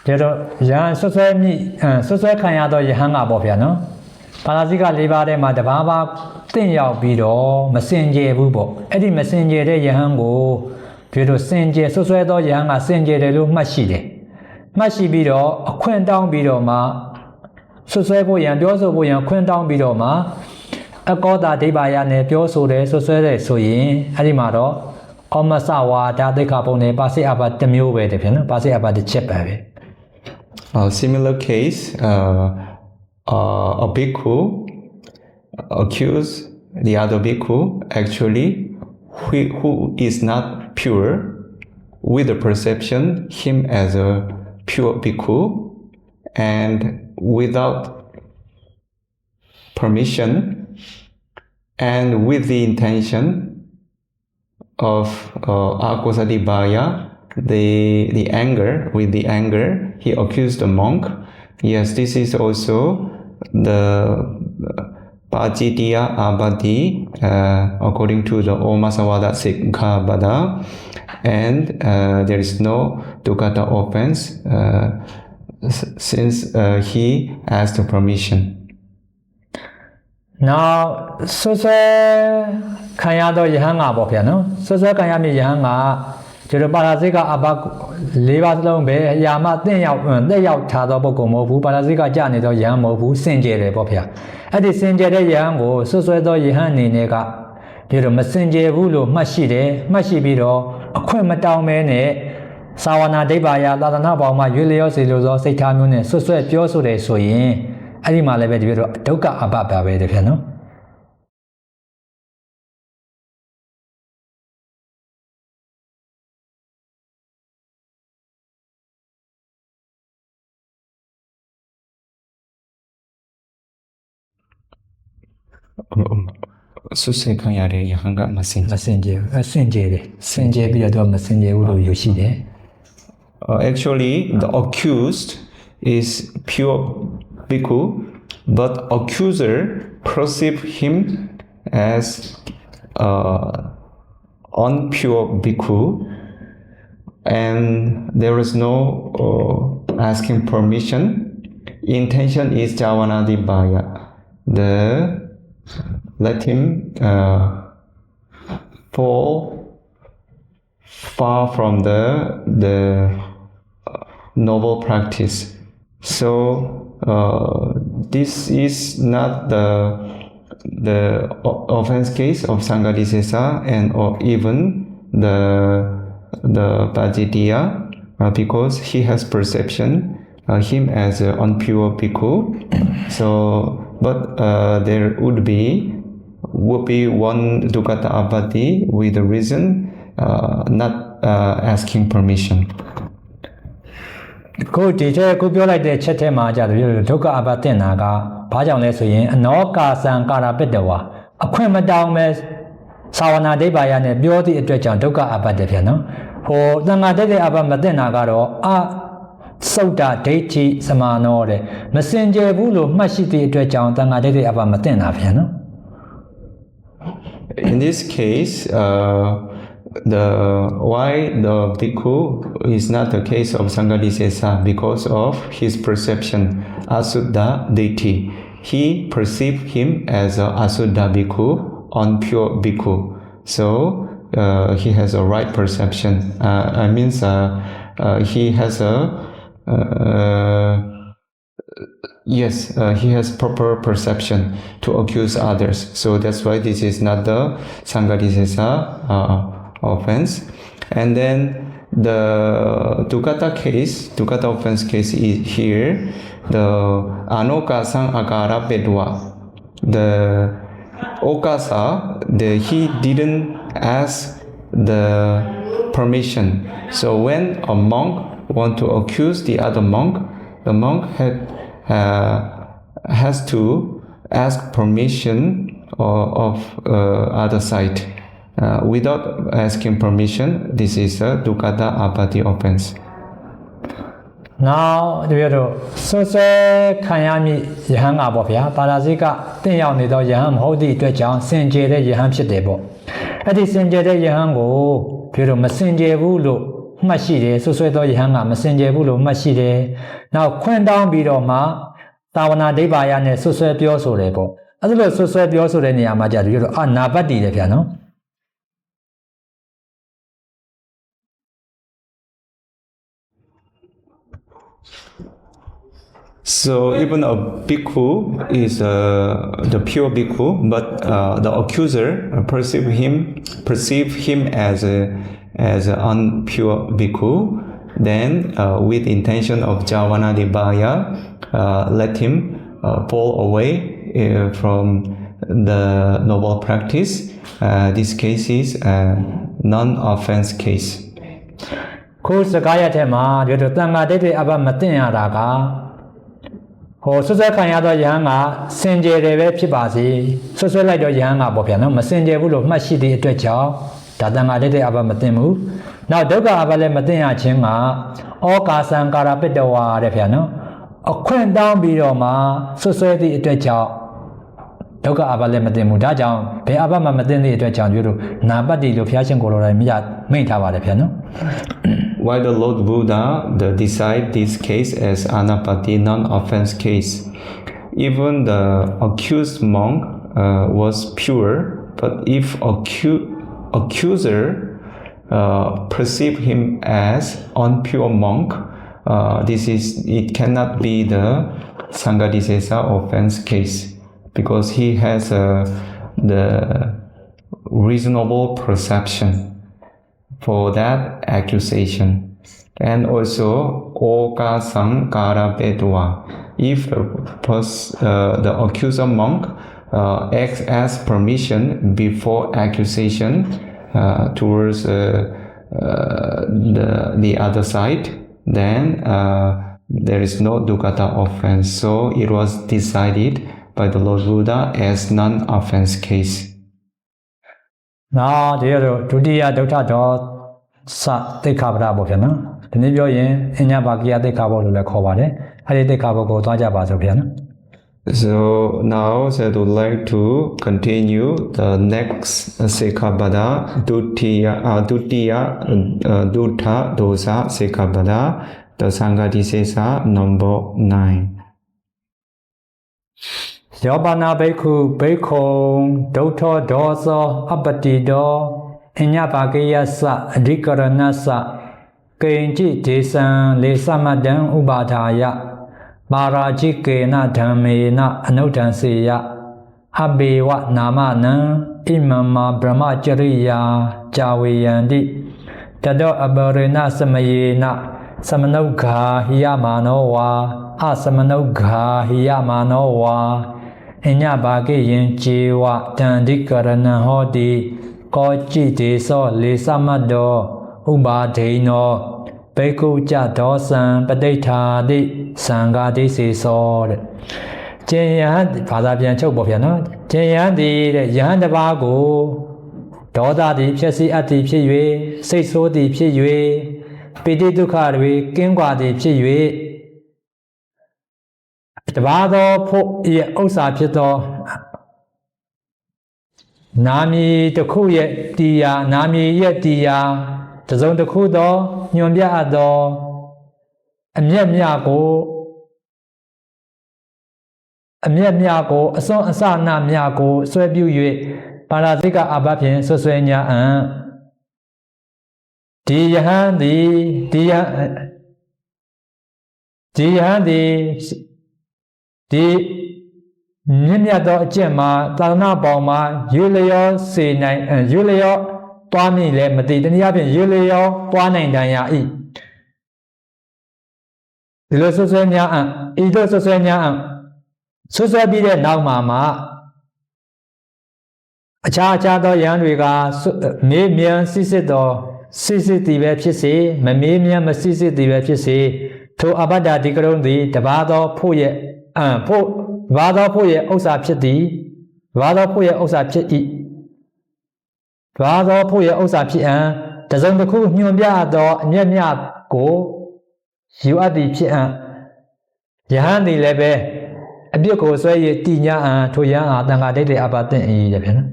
Speaker 2: Yan Susami Susakayado Yahanga Bofiano. Parasika Livade Madavaba, Tinyao Bido, Messenger Bubo, Eddie Messenger Yahango, Pido Senje, Susuedo Yanga, Senje de Lu Mashide. Mashi Bido, a Quen down Bidoma, Susebo Yan, Bioso Boyan, Quen down Bidoma, a Goda Debayane, Bioso de Susede Suyin, Alimado, Omasawa, Dade Capone, Basi about the Mule, the piano, Basi about the chip.
Speaker 1: A similar case, a bhikkhu accused the other bhikkhu, actually, who is not pure, with the perception him as a pure bhikkhu, and without permission, and with the intention of Akosadibaya, the anger, with the anger, he accused the monk. Yes, this is also the PATVDH Apatti, according to the Omasawada Sikkhabada, and there is no Dukkata offense since he asked permission.
Speaker 2: Now, Suse Kayado Yahanga Bopiano, Suse Kayami Yahanga, Parasika Abak, Livas Lombe, Yama, they out Tado Bokomo, Parasika Janido Yamo, Senjere Bopia. At the Senjere Yango, Susuedo Yahani Nega, Piro Messenger Vulu, Mashide, Mashibido, Aquematao Mene, Sawana Debaya, Ladanaba, Julio Siluzo, Setamune, Susue Piosu de Soyin, Anima Levedo, Toka Ababa, the piano.
Speaker 1: Susekayare Yahanga
Speaker 2: Messenger, Biado Messenger Uru Yoshide.
Speaker 1: Actually, the accused is pure bhikkhu, but accuser perceive him as unpure bhikkhu, and there is no asking permission. Intention is Javanadibaya. Let him fall far from the noble practice. So this is not the offense case of Saṅgharakkhita and or even the PATVDH, because he has perception him as an unpure bhikkhu. So, but there would be one Dukkata Apatti with the reason not asking permission.
Speaker 2: Go teacher, go be like the Chetemaja, Dukkha Apatti Naga, Pāļi le Suyin, Noka Saṅgharakkhita Bidwa, a Quema down mess, Sāsanadhaja နဲ့ပြောသည့်အတွက်ကြောင့်ဒုက္ခအပ္ပတ္တဖြစ်နော်ဟိုသံဃာတိတ်တဲ့အပ္ပမသိနာကတော့သုတ်တာဒိဋ္ဌိစမာနောတဲ့မစင်ကြယ်ဘူးလို့မှတ်ရှိသည့်အတွက်ကြောင့်သံဃာတိတ်တဲ့အပ္ပမသိနာဖြစ်နော်
Speaker 1: In this case, why the bhikkhu is not the case of Saṅgharakkhita because of his perception, asuddha ditti. He perceived him as a asuddha bhikkhu, unpure bhikkhu. So he has a right perception. He has a he has proper perception to accuse others. So that's why this is not the Saṅgharakkhita offense. And then the Dukkata offense case is here. The Anokasang Akara Pedwa. The Okasa, he didn't ask the permission. So when a monk want to accuse the other monk, the monk has to ask permission of other side. Without asking permission, this is a dukkata apati offense.
Speaker 2: Now, ဒီလိုဆွဆွဲခံရမည့်ယဟန်ကပေါ့ဗျာပါရာဇိကတင့်ရောက်နေသောယဟန်မဟုတ်သည့်အတွက်ကြောင့်စင်ကြယ်တဲ့ယဟန်ဖြစ်တယ်ပေါ့အဲ့ဒီစင်ကြယ်တဲ့ယဟန်ကိုဒီလိုမစင်ကြယ်ဘူးလို့မှတ်ရှိတယ်ဆွဆွဲသောယဟန်ကမစင်ကြယ်ဘူးလို့မှတ်ရှိတယ်နောက်ခွင့်တောင်းပြီးတော့မှသာဝနာဒိဗ္ဗာယနဲ့ဆွဆွဲပြောဆိုတယ်ပေါ့အဲ့ဒါလို့ဆွဆွဲပြောဆိုတဲ့နေရာမှာကြာဒီလိုနာပတ်တည်တယ်ဗျာနော်
Speaker 1: So even a bhikkhu is the pure bhikkhu, but the accuser perceive him as an unpure bhikkhu. Then, with intention of Javanadibhaya, let him fall away from the noble practice. This case is a non-offense case.
Speaker 2: ခုစကားရတဲ့မှာဒီလိုတန်ခါတိတ်အဘမသိရတာက ဟိုဆွဆွဲခံရသောယဟန်ကစင်ကြယ်တယ်ပဲဖြစ်ပါစေဆွဆွဲလိုက်တော့ယဟန်ကပေါ့ဗျာနော်မစင်ကြယ်ဘူးလို့မှတ်ရှိသည့်အတွက်ကြောင့်ဒါတန်ခါတိတ်အဘမသိဘူးနောက်ဒုက္ခအဘလည်းမသိရခြင်းကဩကာသံကာရပိတဝါတဲ့ဗျာနော်အခွင့်တောင်းပြီးတော့မှဆွဆွဲသည့်အတွက်ကြောင့်ဒုက္ခအဘလည်းမသိဘူးဒါကြောင့်ဘယ်အဘမှမသိသည့်အတွက်ကြောင့်ပြောလို့နာပတ်တိလို့ဘုရားရှင်ကိုယ်တော်တိုင်မိန့်ထားပါတယ်ဗျာနော်
Speaker 1: Why the Lord Buddha decide this case as anapati non-offense case? Even the accused monk was pure, but if accuser perceive him as unpure monk, it cannot be the Saṅgharakkhita offense case because he has the reasonable perception for that accusation. And also oka sankara pedwa. If the accuser monk asks permission before accusation towards the other side, then there is no dukkata offense. So it was decided by the Lord Buddha as non-offense case.
Speaker 2: Now, dear, Tudiya Dutta Sa Tekabra Bopiana. The Nibian in Yabakia de Cabo de Covade, I did the Cabo go to Jabazopiana.
Speaker 1: So now I would like to continue the next Sekabada, Dutta Dosa Sekabada, the Saṅgharakkhita number 9.
Speaker 2: Yobana Beku, Bacon, Dotto Doso, Abatido, Inyabakia Sa, Dikaranasa. Kenji Jason Le Samadan Ubadaya Marajikena Dhamena Anutansiya Abiwa Namana Imama Dhammācariya Javiyandi Tado Abarena Samayena Samanogha Hiyamanowa Asamanogha Hiyamanowa Inyabagi Jiwa Tandikarana Hodi Kochi Deso Le Samado Ubadino, Beku Jadosan, Badeta di Saṅgharakkhita sword. Jayan, Father Biancho Bopiano, Jayan di Yan the Bago, ဒေါသသည်ဖြစ်စီအပ်သည်ဖြစ်၍စိတ်ဆိုးသည်ဖြစ်၍ပိဋိဒုက္ခတွေကင်းကွာသည်ဖြစ်၍တပါးသောဖို့ရဲ့ဥစ္စာဖြစ်သောနာမည်တစ်ခုရဲ့တရားနာမည်ရဲ့တရားတစ်စုံတစ်ခုသောညွန်ပြအပ်သောအမျက်မြကိုအစွန်းအစနာမြကိုဆွဲပြု၍ပါရာဇိကအဘဖြင့်ဆွဆွဲညာအံဒီယဟန်သည်ဒီမြင့်မြတ်သောအကျင့်မှာသာသနာပေါင်းမှာရွေလျောစေနိုင်ရွေလျောသွားမိလည်းမသိတနည်းအားဖြင့်ရွေလျောသွားနိုင်တန်ရာဤဒီလိုဆွဆွဲညာအံဤလိုဆွဆွဲညာအံဆွဆွဲပြီးတဲ့နောက်မှာအခြားသောယဟန်တွေကမေးမြန်းစစ်စစ်သောစစ်စစ်သည်ပဲဖြစ်စေမမေးမြန်းမစစ်စစ်သည်ပဲဖြစ်စေထိုအဘဒ္ဒဒီကရုံးသည်တပါးသောဖို့ရဲ့ဘာသောဖို့ရဲ့ဥစ္စာဖြစ်သည်ဘာသောဖို့ရဲ့ဥစ္စာဖြစ်၏ဘာသောဖို့ရဲ့ဥစ္စာဖြစ်အံတစုံတစ်ခုညွန်ပြသောအမျက်မြကိုယူအပ်သည်ဖြစ်အံယဟန်သည်လည်းပဲအပြစ်ကိုဆွဲ၍တည်ညာအံထိုယဟန်အားတန်ခါဒိဋ္ဌိအပသင့်၏တဲ့ဗျာနော်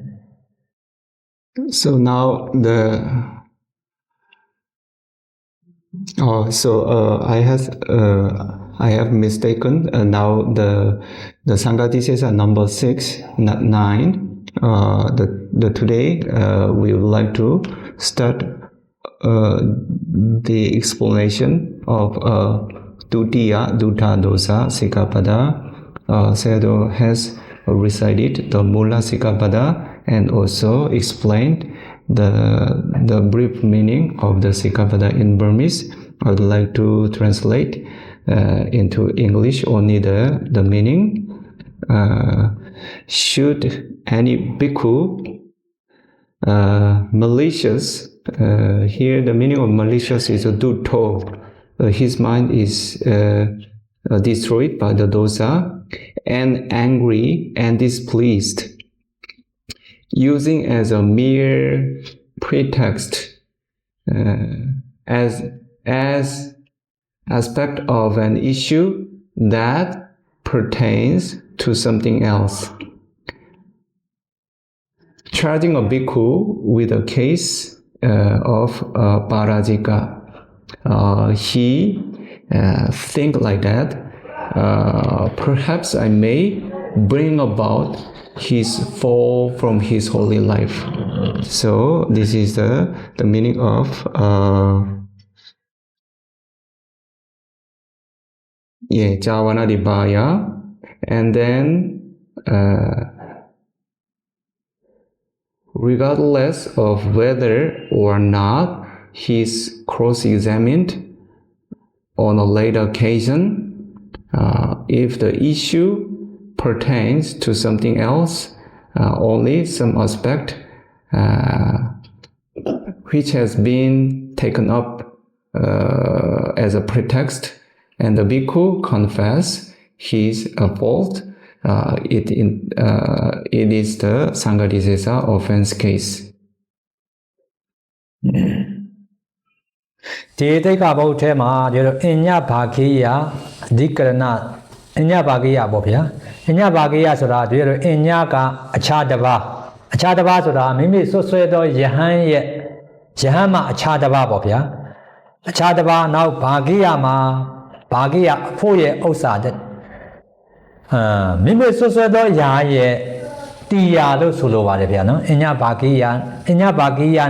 Speaker 1: So now I have mistaken. Now the Saṅgharakkhita number 6, not 9. Today we would like to start the explanation of Dutiya Dutta Dosa Sikkhapada. Sayadaw has recited the Mula Sikkhapada and also explained the brief meaning of the Sikkhapada in Burmese. I would like to translate into English only the meaning. Should any bhikkhu malicious, here the meaning of malicious is a dutto, his mind is destroyed by the dosa, and angry and displeased, using as a mere pretext as aspect of an issue that pertains to something else. Charging a bhikkhu with a case of parajika, he think like that. Perhaps I may bring about his fall from his holy life. So this is the meaning of Javanadibaya, and then regardless of whether or not he is cross-examined on a later occasion, if the issue pertains to something else, only some aspect which has been taken up as a pretext, and the bhikkhu confess his fault, it is the Saṅgharakkhita offense case.
Speaker 2: ဒီတိတ်္ခဘုတ်ထဲမှာကျတော့အညဘာခိယအဓိကရဏအညဘာခိယပေါ့ဗျာအညဘာခိယဆိုတာဒီလိုအညကအခြားတစ်ပါးဆိုတာမိမိဆွဆွဲသောယဟန်မှာအခြားတစ်ပါးပေါ့ဗျာအခြားတစ်ပါးနောက်ဘာခိယမှာဘာခိယအဖို့ရဲ့ဥစ္စာတဲ့မိမိဆွဆွဲသောယာရဲ့တရားလို့ဆိုလိုပါတယ်ဗျာနော်အညဘာခိယ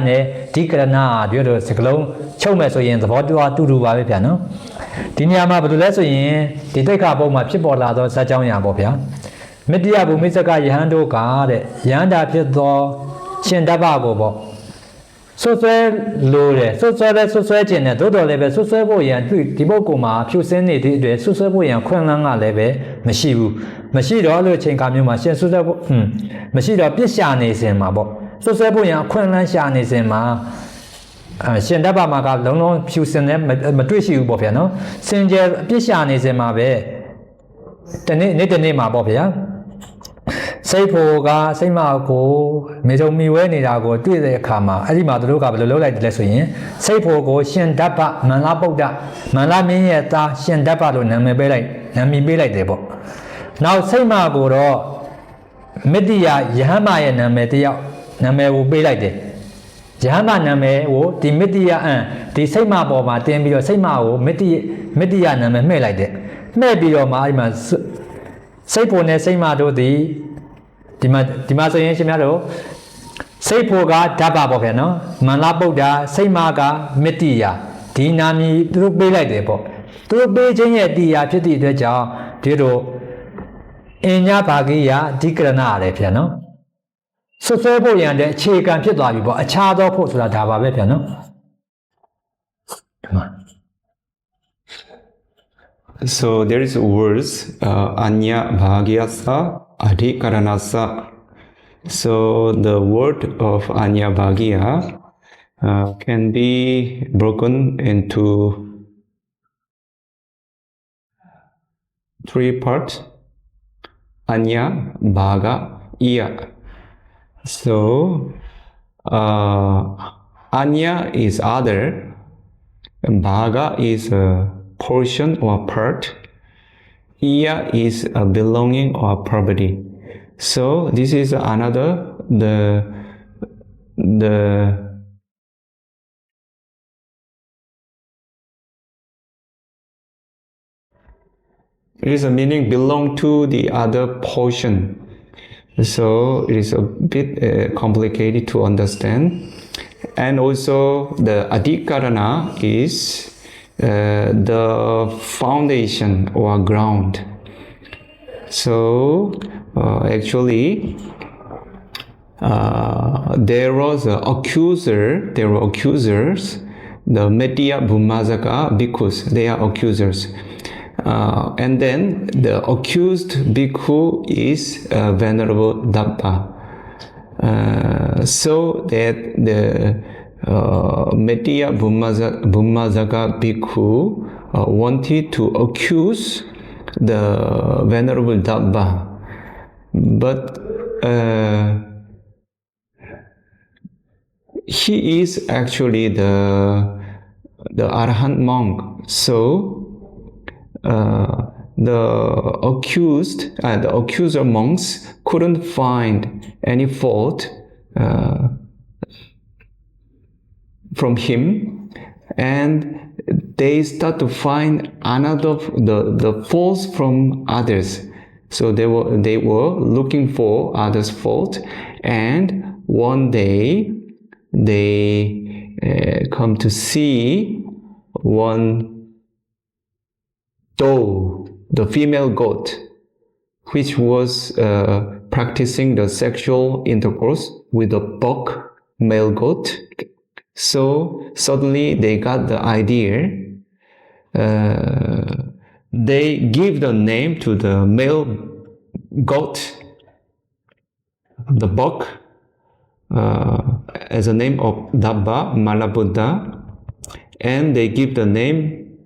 Speaker 2: နဲ့ဒီကရဏဒီလိုစကလုံးချုပ်မဲ့ဆိုရင်သဘောတူပါပဲဗျာနော်ဒီနေရာမှာဘယ်လိုလဲဆိုရင်ဒီတိတ်္ခဘုတ်မှာဖြစ်ပေါ်လာသောဇာတ်ကြောင်းရာပေါ့ဗျာမေတ္တယဘုမိစ္ဆကယဟန်တို့ကတဲ့ယဟန္တာဖြစ်သောရှင်တပ္ပကိုပေါ့ဆွဆွဲလို့တယ်ဆွဆွဲခြင်းနဲ့သို့တော်လည်းပဲဆွဆွဲဖို့ရန်ဒီပုဂ္ဂိုလ်မှာဖြူစင်းနေတဲ့အတွက်ဆွဆွဲဖို့ရန်ခွင့်လန်းကလည်းပဲမရှိတော့လို့အချိန်ခါမျိုးမှာရှင်ဆွဆွဲဖို့မရှိတော့ပြစ်ရှာနေစဉ်မှာပေါ့ဆွဆွဲဖို့ရန်ခွင့်လန်းရှာနေစဉ်မှာရှင်တပ္ပမှာကလုံးလုံးဖြူစင်နဲ့မတွေ့ရှိဘူးပေါ့ဗျာနော်စင်ကြယ်ပြစ်ရှာနေစဉ်မှာပဲတနေ့မှာပေါ့ဗျာ စိတ်ဖို့ကစိတ်မကိုမေထုံမီဝဲနေတာကိုတွေ့တဲ့အခါမှာအဲ့ဒီမှာသူတို့ကဘယ်လိုလုပ်လိုက်တယ်လဲဆိုရင်စိတ်ဖို့ကိုရှင်ဓပ္ပမန္လပုဒ္ဒမန္လမင်းရဲ့သားရှင်ဓပ္ပလို့နာမည်ပေးလိုက်တယ်ပေါ့နောက်စိတ်မကိုတော့မတ္တိယယဟမရဲ့နာမည်တယောက်နာမည်ကိုပေးလိုက်တယ်ယဟမနာမည်ကိုဒီမတ္တိယဒီစိတ်မပေါ်မှာတင်ပြီးတော့စိတ်မကိုမတ္တိယနာမည်မှဲ့လိုက်တယ်မှဲ့ပြီးတော့မှအဲ့ဒီမှာစိတ်ဖို့နဲ့စိတ်မတို့ဒီမှာဆိုရင်ရှင်များတို့စိတ်ဖို့ကဓပ္ပပေါ့ဗျာနော်မန္လပုဒ္ဒစိတ်မကမတ္တိယဒီနာမည်သူတို့ပေးလိုက်တယ်ပေါ့သူတို့ပေးခြင်းရဲ့တရားဖြစ်သည့်အတွက်ကြောင့်ဒီတို့အညဘာဂိယအဓိကရဏရတယ်ဗျာနော်ဆွဆွဲဖို့ရန်တဲ့အခြေခံဖြစ်သွားပြီပေါ့အခြားသောဖို့ဆိုတာဒါပါပဲဗျာနော်
Speaker 1: So there is words anya bhagyasa adhikaranasa. So the word of anya bhagya can be broken into 3 parts. Anya bhaga iya. So anya is other, bhaga is a portion or part, iya is a belonging or property. So this is another it is a meaning belong to the other portion. So it is a bit complicated to understand. And also the adhikarana is the foundation or ground. So actually there were accusers, the Medya Bhumazaka bhikkhus, they are accusers. And then the accused bhikkhu is Venerable Dabba. So that the Medya Bhumazaka bhikkhu wanted to accuse the Venerable Dabba, but he is actually the Arahant monk. So the accuser monks couldn't find any fault from him, and they start to find the faults from others. So they were looking for others' fault, and one day they come to see one doe, the female goat, which was practicing the sexual intercourse with the buck male goat. So suddenly they got the idea. They give the name to the male goat, the buck, as a name of Dabba Malabuddha, and they give the name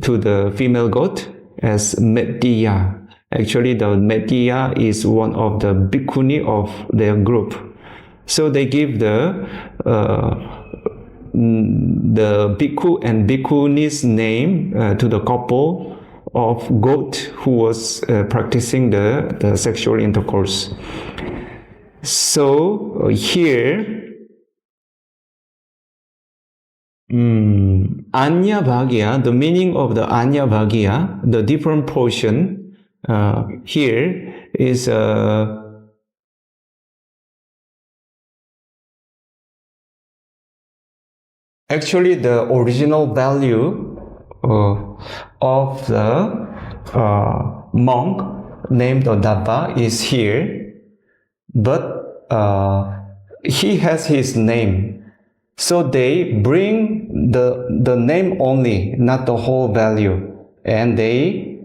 Speaker 1: to the female goat as Medya. Actually, the Medya is one of the bhikkhuni of their group. So they give the bhikkhu and bhikkhuni's name to the couple of goat who was practicing the sexual intercourse. So here Anya Bhagya, the meaning of the Anya Bhagya, the different portion here is actually the original value of the monk named Dabba is here, but he has his name. So they bring the name only, not the whole value, and they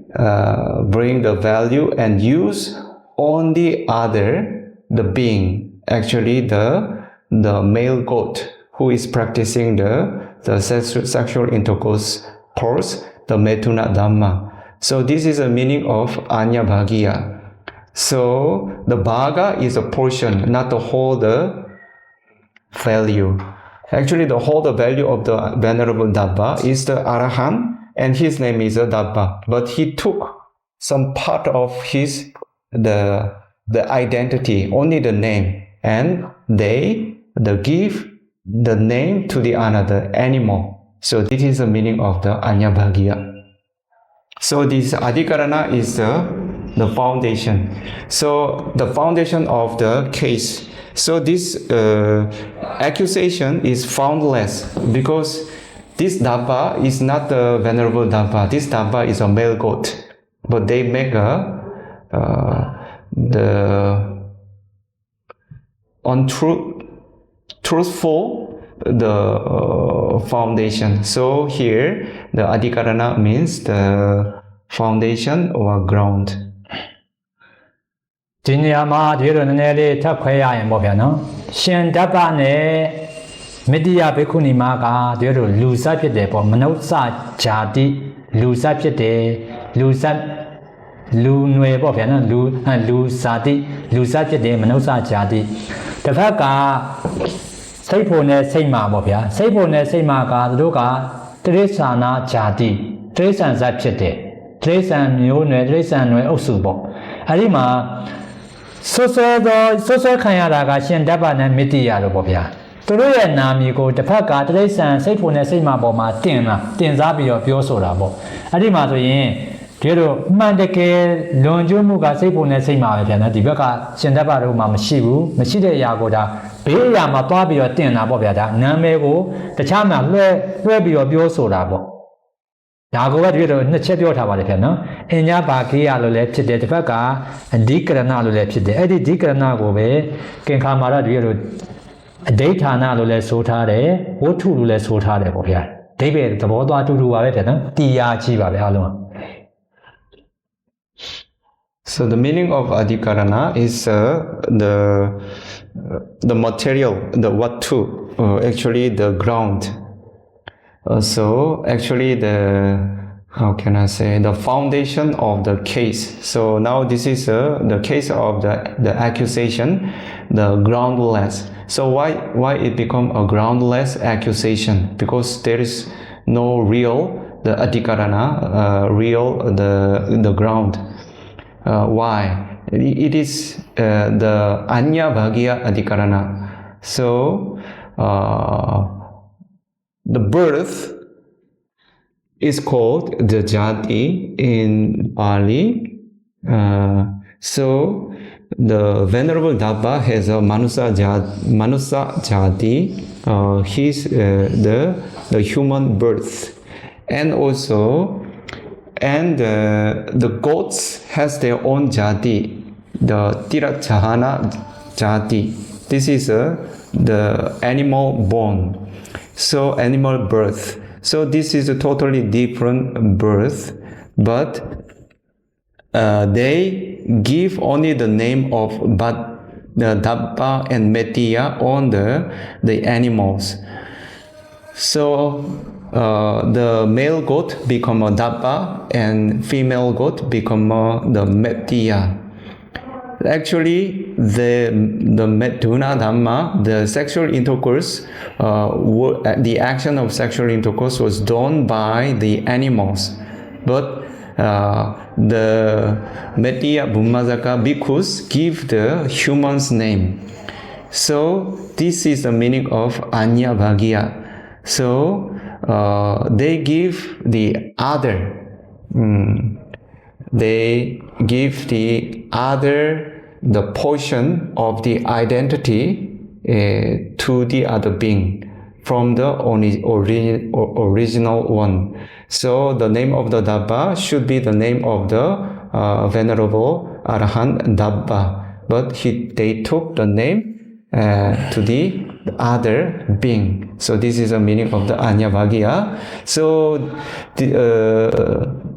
Speaker 1: bring the value and use on the other, the being, actually the male goat who is practicing the sexual intercourse course, the Metuna Dhamma. So this is the meaning of Anya Bhagya. So the bhaga is a portion, not the whole the value. Actually, the whole the value of the Venerable Dabba is the Arahant, and his name is a Dabba. But he took some part of his the identity, only the name, and they give the name to the another animal. So this is the meaning of the Anyabhagya. So this Adhikarana is the foundation. So the foundation of the case. So this accusation is foundless because this Dabba is not the Venerable Dabba. This Dabba is a male goat. But they make the truthful the foundation. So here the Adhikarana means the foundation or ground.
Speaker 2: ဒီနေရာမှာဒီလိုနည်းနည်းလေးထပ်ခွဲရရင်ပေါ့ဗျာနော်ရှင်ဓပ္ပနဲ့မေတ္တိယဘိက္ခုနီမကဒီလိုလူစဖြစ်တယ်ပေါ့မနုဿဇာတိလူစဖြစ်တယ်လူစလူຫນွေပေါ့ဗျာနော်လူဇာတိလူစဖြစ်တယ်မနုဿဇာတိတစ်ဖက်ကစိတ်ဖို့နဲ့စိတ်မာပေါ့ဗျာစိတ်ဖို့နဲ့စိတ်မာကသူတို့ကတိရစ္ဆာနာဇာတိတိရစ္ဆာန်ဇတ်ဖြစ်တယ်တိရစ္ဆာန်မျိုးနွယ်တိရစ္ဆာန်နွယ်အုပ်စုပေါ့အဲဒီမှာဆွဆွဲခံရတာကရှင်ဓပ္ပနဲ့မေတ္တိယလို့ပေါ့ဗျာသူတို့ရဲ့နာမည်ကိုတစ်ဖက်ကတိရစ္ဆာန်စိတ်ဖို့နဲ့စိတ်မာပေါ်မှာတင်စားပြီးတော့ပြောဆိုတာပေါ့အဲ့ဒီမှာဆိုရင်ဒီလိုအမှန်တကယ်လွန်ကျွတ်မှုကစိတ်ဖို့နဲ့စိတ်မာပဲဗျာနော်ဒီဘက်ကရှင်ဓပ္ပတို့မှာမရှိဘူးမရှိတဲ့အရာကိုဒါဘေးအရာမှာသွားပြီးတော့တင်တာပေါ့ဗျာဒါနာမည်ကိုတခြားမှာလွှဲပြီးတော့ပြောဆိုတာပေါ့ဒါကိုပဲဒီလိုနှစ်ချက်ပြောထားပါတယ်ဗျာနော်အညဘာခေယလို့လည်းဖြစ်တယ်တစ်ဖက်ကအဓိကရဏလို့လည်းဖြစ်တယ်အဲ့ဒီဓိကရဏကိုပဲကင်္ခါမှာတော့ဒီလိုအဓိဋ္ဌာနလို့လည်းဆိုထားတယ်ဝတ္ထုလို့လည်းဆိုထားတယ်ပေါ့ဗျာအဓိပ္ပာယ်သဘောသွားတူတူပါပဲဗျာနော်တရားကြီးပါပဲအားလုံး
Speaker 1: So the meaning of Adhikarana is the material, the wattu, actually the ground. So actually how can I say, the foundation of the case. So now this is the case of the accusation, the groundless. So why it become a groundless accusation? Because there is no real, the Adhikarana, real, the ground. Why? It is the Anyabhagya Adhikarana. So the birth is called the jati in Pāļi. So the Venerable Dabba has a manusa jati. He's the human birth, and also. And the goats has their own jati, the tirachahana jati. This is the animal born, so animal birth. So this is a totally different birth, but they give only the name of the Dabba and Metiya on the animals. So the male goat become a Dabba and female goat become the Metiya. Actually, the Meduna Dhamma, the sexual intercourse, the action of sexual intercourse was done by the animals, but the Metiya Bhummajaka bhikkhus give the human's name. So this is the meaning of Anyabhagya. So they give the other. They give the portion of the identity to the other being from the original one. So the name of the Dabba should be the name of the Venerable Arahant Dabba, but they took the name to the other being. So this is the meaning of the Anyabhagya. So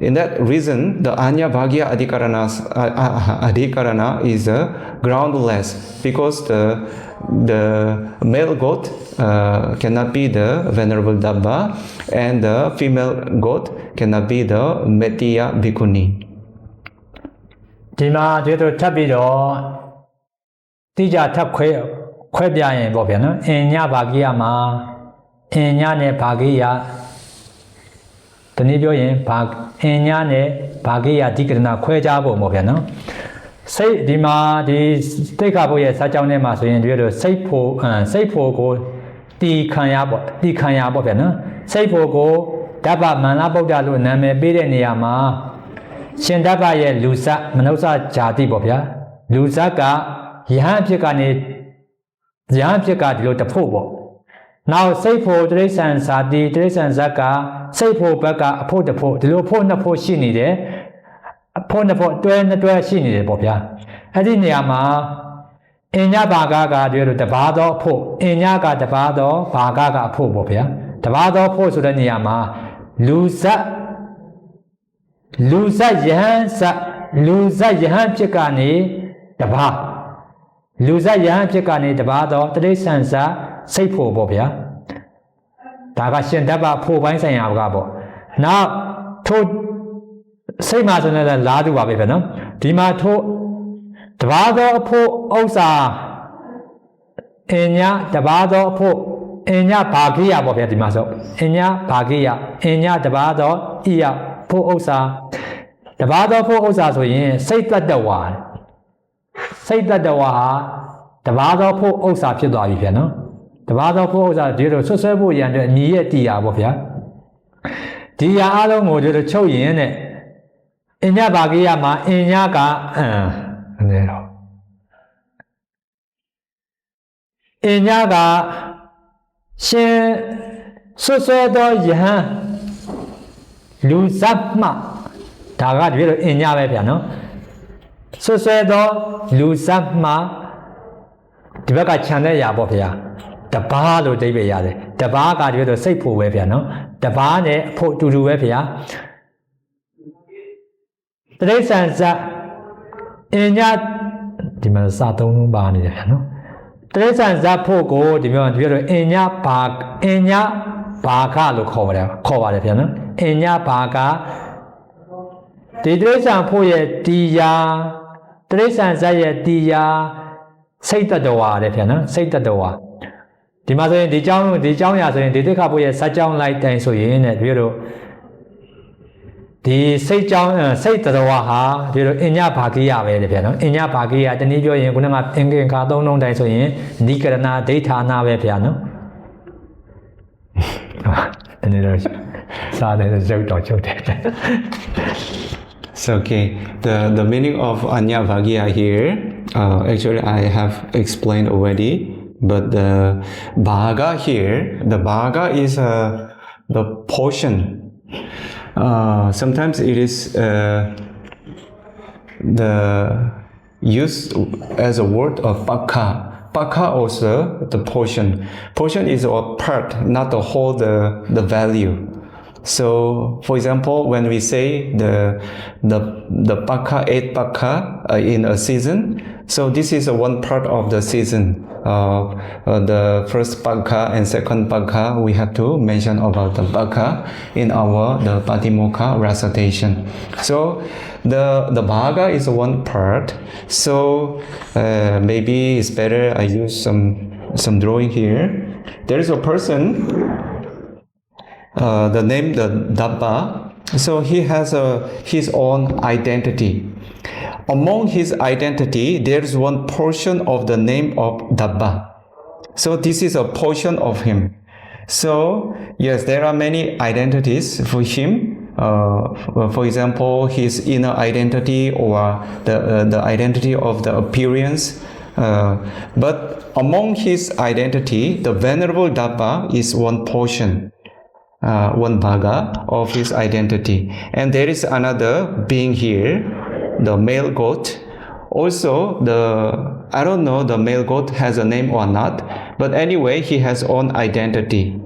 Speaker 1: in that reason, the Anyabhagya Adhikarana is groundless, because the male goat cannot be the Venerable Dabba, and the female goat cannot be the Metiya Bhikkhuni.
Speaker 2: ဒီမှာဒီလိုထပ်ပြီးတော့တိကျထပ်ခွဲပြရင်ပေါ့ဗျာနော်အင်ညဘာဂိယမှာအင်ညနဲ့ဘာဂိယတနည်းပြောရင်အင်ညနဲ့ဘာဂိယဒီကရဏခွဲခြားဖို့ပေါ့ဗျာနော်စိတ်ဒီမှာဒီတိတ်ခါဖို့ရဲ့စာကြောင်းထဲမှာဆိုရင်ဒီလိုစိတ်ဖို့ကိုတီခံရပေါ့ဗျာနော်စိတ်ဖို့ကိုဓဗ္ဗမန္လဗုဒ္ဓလို့နာမည်ပေးတဲ့နေရာမှာရှင်ဓဗ္ဗရဲ့လူဇတ်မနုဿဇာတိပေါ့ဗျာလူဇတ်ကယဟန်ဖြစ်ကနေယဟန်ဖြစ်ကဒီလိုတဖို့ပေါ့နောက်စိတ်ဖို့တိရစ္ဆာန်ဇာတိတိရစ္ဆာန်ဇတ်ကစိတ်ဖို့ဘက်ကအဖို့တဖို့ဒီလိုဖို့နှစ်ဖို့ရှိနေတယ်အဖို့နှစ်ဖို့တွဲနှစ်တွဲရှိနေတယ်ပေါ့ဗျာအဲ့ဒီနေရာမှာအင်ညဘာဂကဒီလိုတပါးသောဖို့အင်ညကတပါးသောဘာဂကအဖို့ပေါ့ဗျာတပါးသောဖို့ဆိုတဲ့နေရာမှာလူဇတ်ယဟန်ဖြစ်ကနေတပါးလူဇတ်ယဟန်ဖြစ်ကနေတပါးသောတိရစ္ဆာန်ဇတ်စိတ်ဖို့ပေါ့ဗျာဒါကရှင်ဓဗ္ဗဖို့ပိုင်းဆိုင်ရာကပေါ့နောက်ထိုစိတ်မှာဆိုလည်းလားသူပါပဲဗျာနော်ဒီမှာထိုတပါးသောအဖို့ဥစ္စာအင်ညတပါးသောအဖို့အင်ညဘာဂိယပေါ့ဗျာဒီမှာဆိုအင်ညဘာဂိယအင်ညတပါးသောဣယဖို့ဥစ္စာတပါးသောဖို့ဥစ္စာဆိုရင်စိတ်တတ္တဝါဟာတပါးသောဖို့ဥစ္စာဖြစ်သွားပြီဗျာနော်တပါးသောဖို့ဥစ္စာဒီလိုဆွဆွဲဖို့ရန်အတွက်ညီရဲ့တရားပေါ့ဗျာဒီရာအလုံးကိုဒီလိုချုပ်ရင်တဲ့အင်ညဘာဂိယမှာအင်ညကနေတော့အင်ညကရှင်ဆွဆွဲသောယဟန်လူဇတ်မှဒါကဒီလိုအင်ညပဲဗျာနော်ဆွဆွဲသောလူဇတ်မှဒီဘက်ကခြံတဲ့ຢာပေါ့ဗျာတပါးလို့အဓိပ္ပာယ်ရတယ်တပါးကဒီလိုစိတ်ဖို့ပဲဗျာနော်တပါးနဲ့အဖို့တူတူပဲဗျာတိရစ္ဆာန်ဇတ်အင်ညဒီမှာစာသုံးလုံးပါနေတယ်ဗျာနော်တိရစ္ဆာန်ဇတ်ဖို့ကိုဒီမျိုးဒီလိုအင်ညဘာခလို့ခေါ်ပါတယ်ဗျာနော်အင်ညဘာခဒီတိရစ္ဆာန်ဖို့ရဲ့တရားတိရစ္ဆာန်ဇတ်ရဲ့တရားစိတ်တတ္တဝါတဲ့ဗျာနော်စိတ်တတ္တဝါဒီမှာဆိုရင်ဒီเจ้าရာဆိုရင်ဒီတိခါဖို့ရဲ့ဇတ်ကြောင်းလိုက်တိုင်းဆိုရင်တဲ့ဒီလိုဒီစိတ်ကြောင်းစိတ်တတ္တဝါဟာဒီလိုအင်ညဘာဂိယပဲတဲ့ဗျာနော်အင်ညဘာဂိယတနည်းပြောရင်ခုနကအင်္ဂင်္ဂါသုံးလုံးတိုင်းဆိုရင်နိကရဏဒိဋ္ဌာနာပဲဗျာနော်တနည်းတော့စားတယ်ရုပ်တော်ချုပ်တယ်
Speaker 1: So okay, the meaning of Anya Bhagya here, actually I have explained already, but the Bhaga here, the Bhaga is the portion. Sometimes it is the used as a word of Pakha. Pakha also the portion. Portion is a part, not the whole the value. So, for example, when we say the pakha, 8 pakha in a season, so this is one part of the season. The first pakha and second pakha, we have to mention about the pakha in the Patimokkha recitation. So, the bhaga is one part. So, maybe it's better I use some drawing here. There is a person. The name the Dabba, so he has his own identity. Among his identity, there is one portion of the name of Dabba. So this is a portion of him. So yes, there are many identities for him. For example, his inner identity or the identity of the appearance. But among his identity, the Venerable Dabba is one portion. One bhaga of his identity, and there is another being here, the male goat. Also, I don't know the male goat has a name or not, but anyway, he has own identity.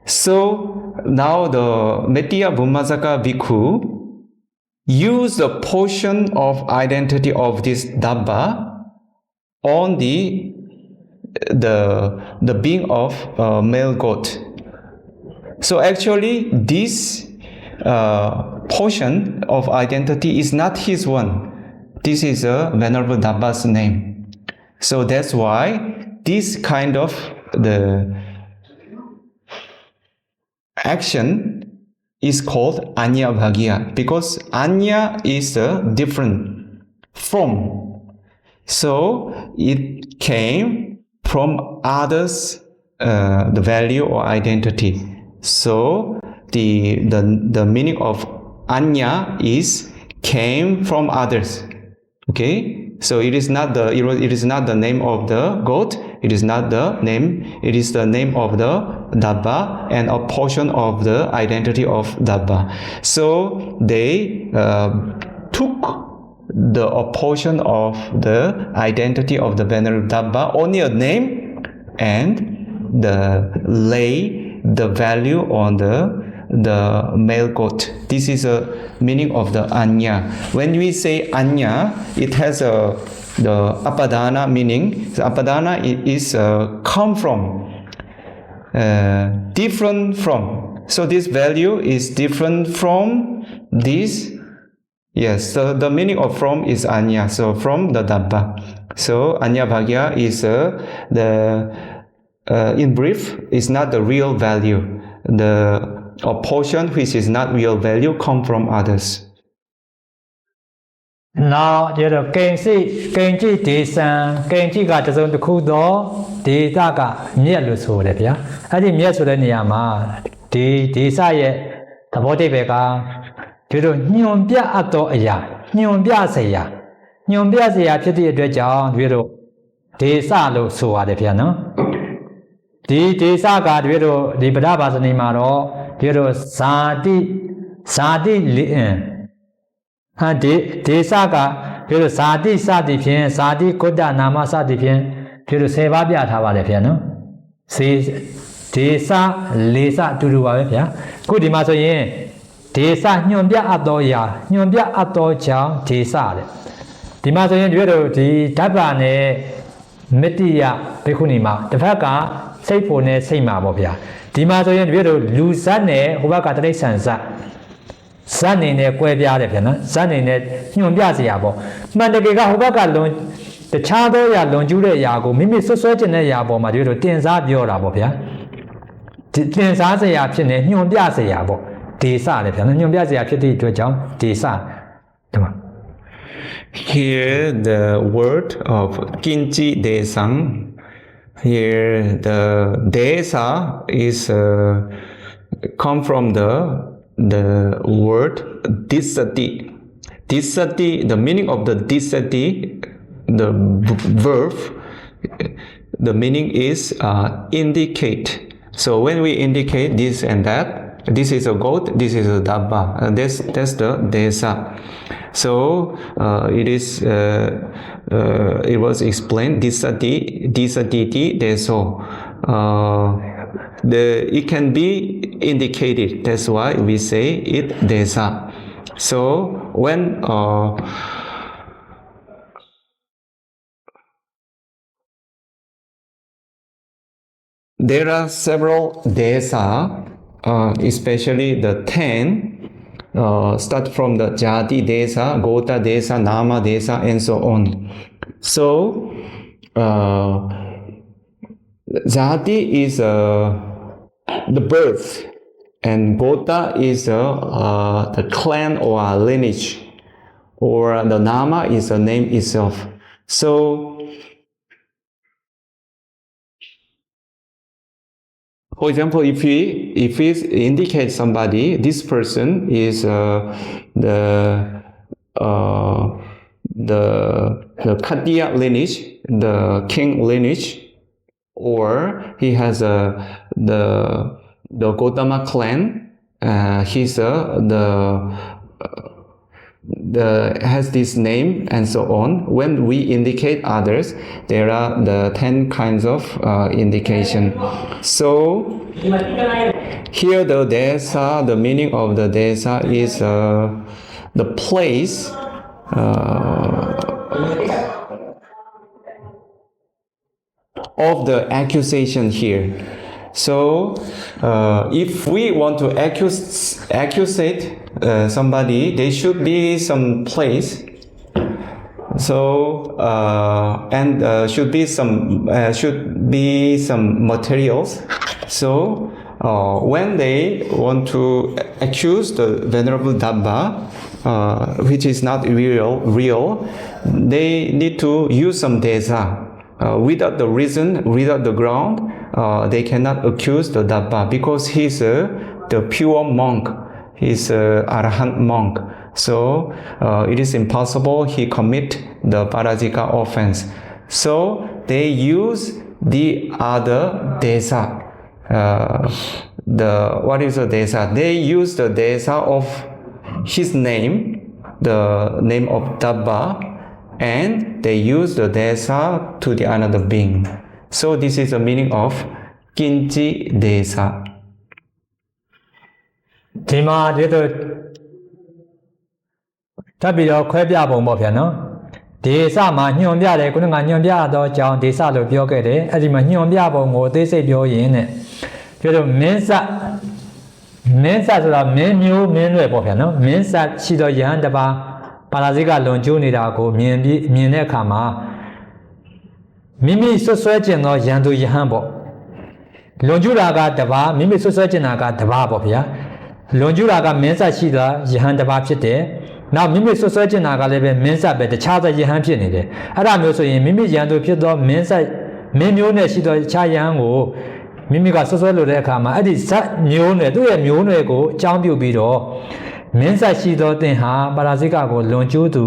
Speaker 1: So now the Metiya Bummajaka Bhikkhu use the portion of identity of this Dabba on the being of male goat. So actually, this portion of identity is not his one. This is a Venerable Dabba's name. So that's why this kind of the action is called Anya Bhagya, because Anya is different from. So it came from others, the value or identity. So the meaning of Anya is came from others. Okay, so it is not the name of the goat. It is not the name. It is the name of the Dabba and a portion of the identity of Dabba. So they took a portion of the identity of the Venerable Dabba, only a name, and lay the value on the male goat. This is a meaning of the Anya. When we say Anya, it has the Apadana meaning. The Apadana is come from, different from. So this value is different from this. Yes, so the meaning of from is Anya. So from the Dabba. So Anya Bhagya is in brief, is not the real value. A portion which is not real value come from others.
Speaker 2: Now, Kenji Desan, Kenji got his own Kudo, the Daga, Nielusu, I didn't yes with the Niyama, the Desaye, the Bodebega, you don't Nyumbia Atoya, Nyumbia Saya, Nyumbia Saya, Pity Dredja, Vido, Desalo Sua the piano. The Desaga, Vido, the Badabas Nimaro. Pero Sadi Lin Desaga, Pero Sadi Pian, Sadi Koda Nama Sadi Pian, Pero Sevabia Tava de piano. See Desa Lisa to do Avia. Good Masoye Desa Nyumbia Adoya, Nyumbia Adocha, Desa. The Masoyan Vero, the Tabane Metia Pecunima, the Faga, Sapone, Sema Bobia. Dimasoyan Vero, Lusane, Hubakatri Sansa, Sun in a Quaviana, Sun in it, Yumbiasiabo. Mandega Hubaka, the Chado Yalon Julia Yago, Mimi so certain a Yabo, Maduro, Tenza Biorabopia. Tenza Yapin, Yumbiasiabo, Tisa, the Yumbiasia Pity to a jump, Tisa.
Speaker 1: Here the word of Kinchi Desang. Here the desa is come from the word disati. Disati, the meaning of the disati, the verb, the meaning is indicate. So when we indicate this and that, this is a goat, this is a dabba, and that's the desa. So it was explained disatiti deso. It can be indicated. That's why we say it desa. So when there are several desa, especially the 10. Start from the Jati Desa, Gota Desa, Nama Desa, and so on. So, Jati is the birth, and Gota is the clan or lineage, or the Nama is the name itself. So, for example, if we indicate somebody, this person is the Khattiya lineage, the king lineage, or he has the Gautama clan. He's has this name and so on. When we indicate others, there are the 10 kinds of indication. So here the desa, the meaning of the desa is the place of the accusation here. So if we want to accusate somebody, there should be some place should be some materials. So when they want to accuse the Venerable Dhamma, which is not real, they need to use some desa. Without the reason, without the ground, they cannot accuse the Dhamma because he's the pure monk. He's an Arahant monk. So it is impossible he commit the parajika offense. So they use the other desa. What is the desa? They use the desa of his name, the name of Dhamma, and they use the desa to the another being. So this is the meaning of Kinchi desa.
Speaker 2: ဒီမှာဒီတော့တပ်ပြီးတော့ခွဲပြပုံပေါ့ဗျာနော်ဒေသမှာညွှန်ပြတယ်ခုနကညွှန်ပြတော့ကြောင်းဒေသလို့ပြောခဲ့တယ်အဲ့ဒီမှာညွှန်ပြပုံကိုအသေးစိတ်ပြောရင်းနဲ့ပြောလို့မင်းဆက်ဆိုတာမင်းမျိုးမင်းတွေပေါ့ဗျာနော်မင်းဆက်ရှိတော့ယဟန်တပါပါဠိကလွန်ကျိုးနေတာကိုမြင်တဲ့အခါမှာမိမိဆွဆွဲကျင်သောယန္တုယဟန်ပေါ့လွန်ကျူးတာကတပါမိမိဆွဆွဲကျင်တာကတပါပေါ့ဗျာလွန်ကျူးတာကမင်းဆက်ရှိသောယဟန်တပါဖြစ်တယ်နောက်မိမိဆွဆွဲကျင်တာကလည်းပဲမင်းဆက်ပဲတခြားသောယဟန်ဖြစ်နေတယ်အဲ့ဒါမျိုးဆိုရင်မိမိယန္တုဖြစ်သောမင်းဆက်မင်းမျိုးနဲ့ရှိသောခြားယဟန်ကိုမိမိကဆွဆွဲလို့တဲ့အခါမှာအဲ့ဒီဇတ်မျိုးနဲ့သူ့ရဲ့မျိုးနွယ်ကိုအကြောင်းပြုပြီးတော့မင်းဆက်ရှိသောသင်ဟာပါရာဇိကကိုလွန်ကျူးသူ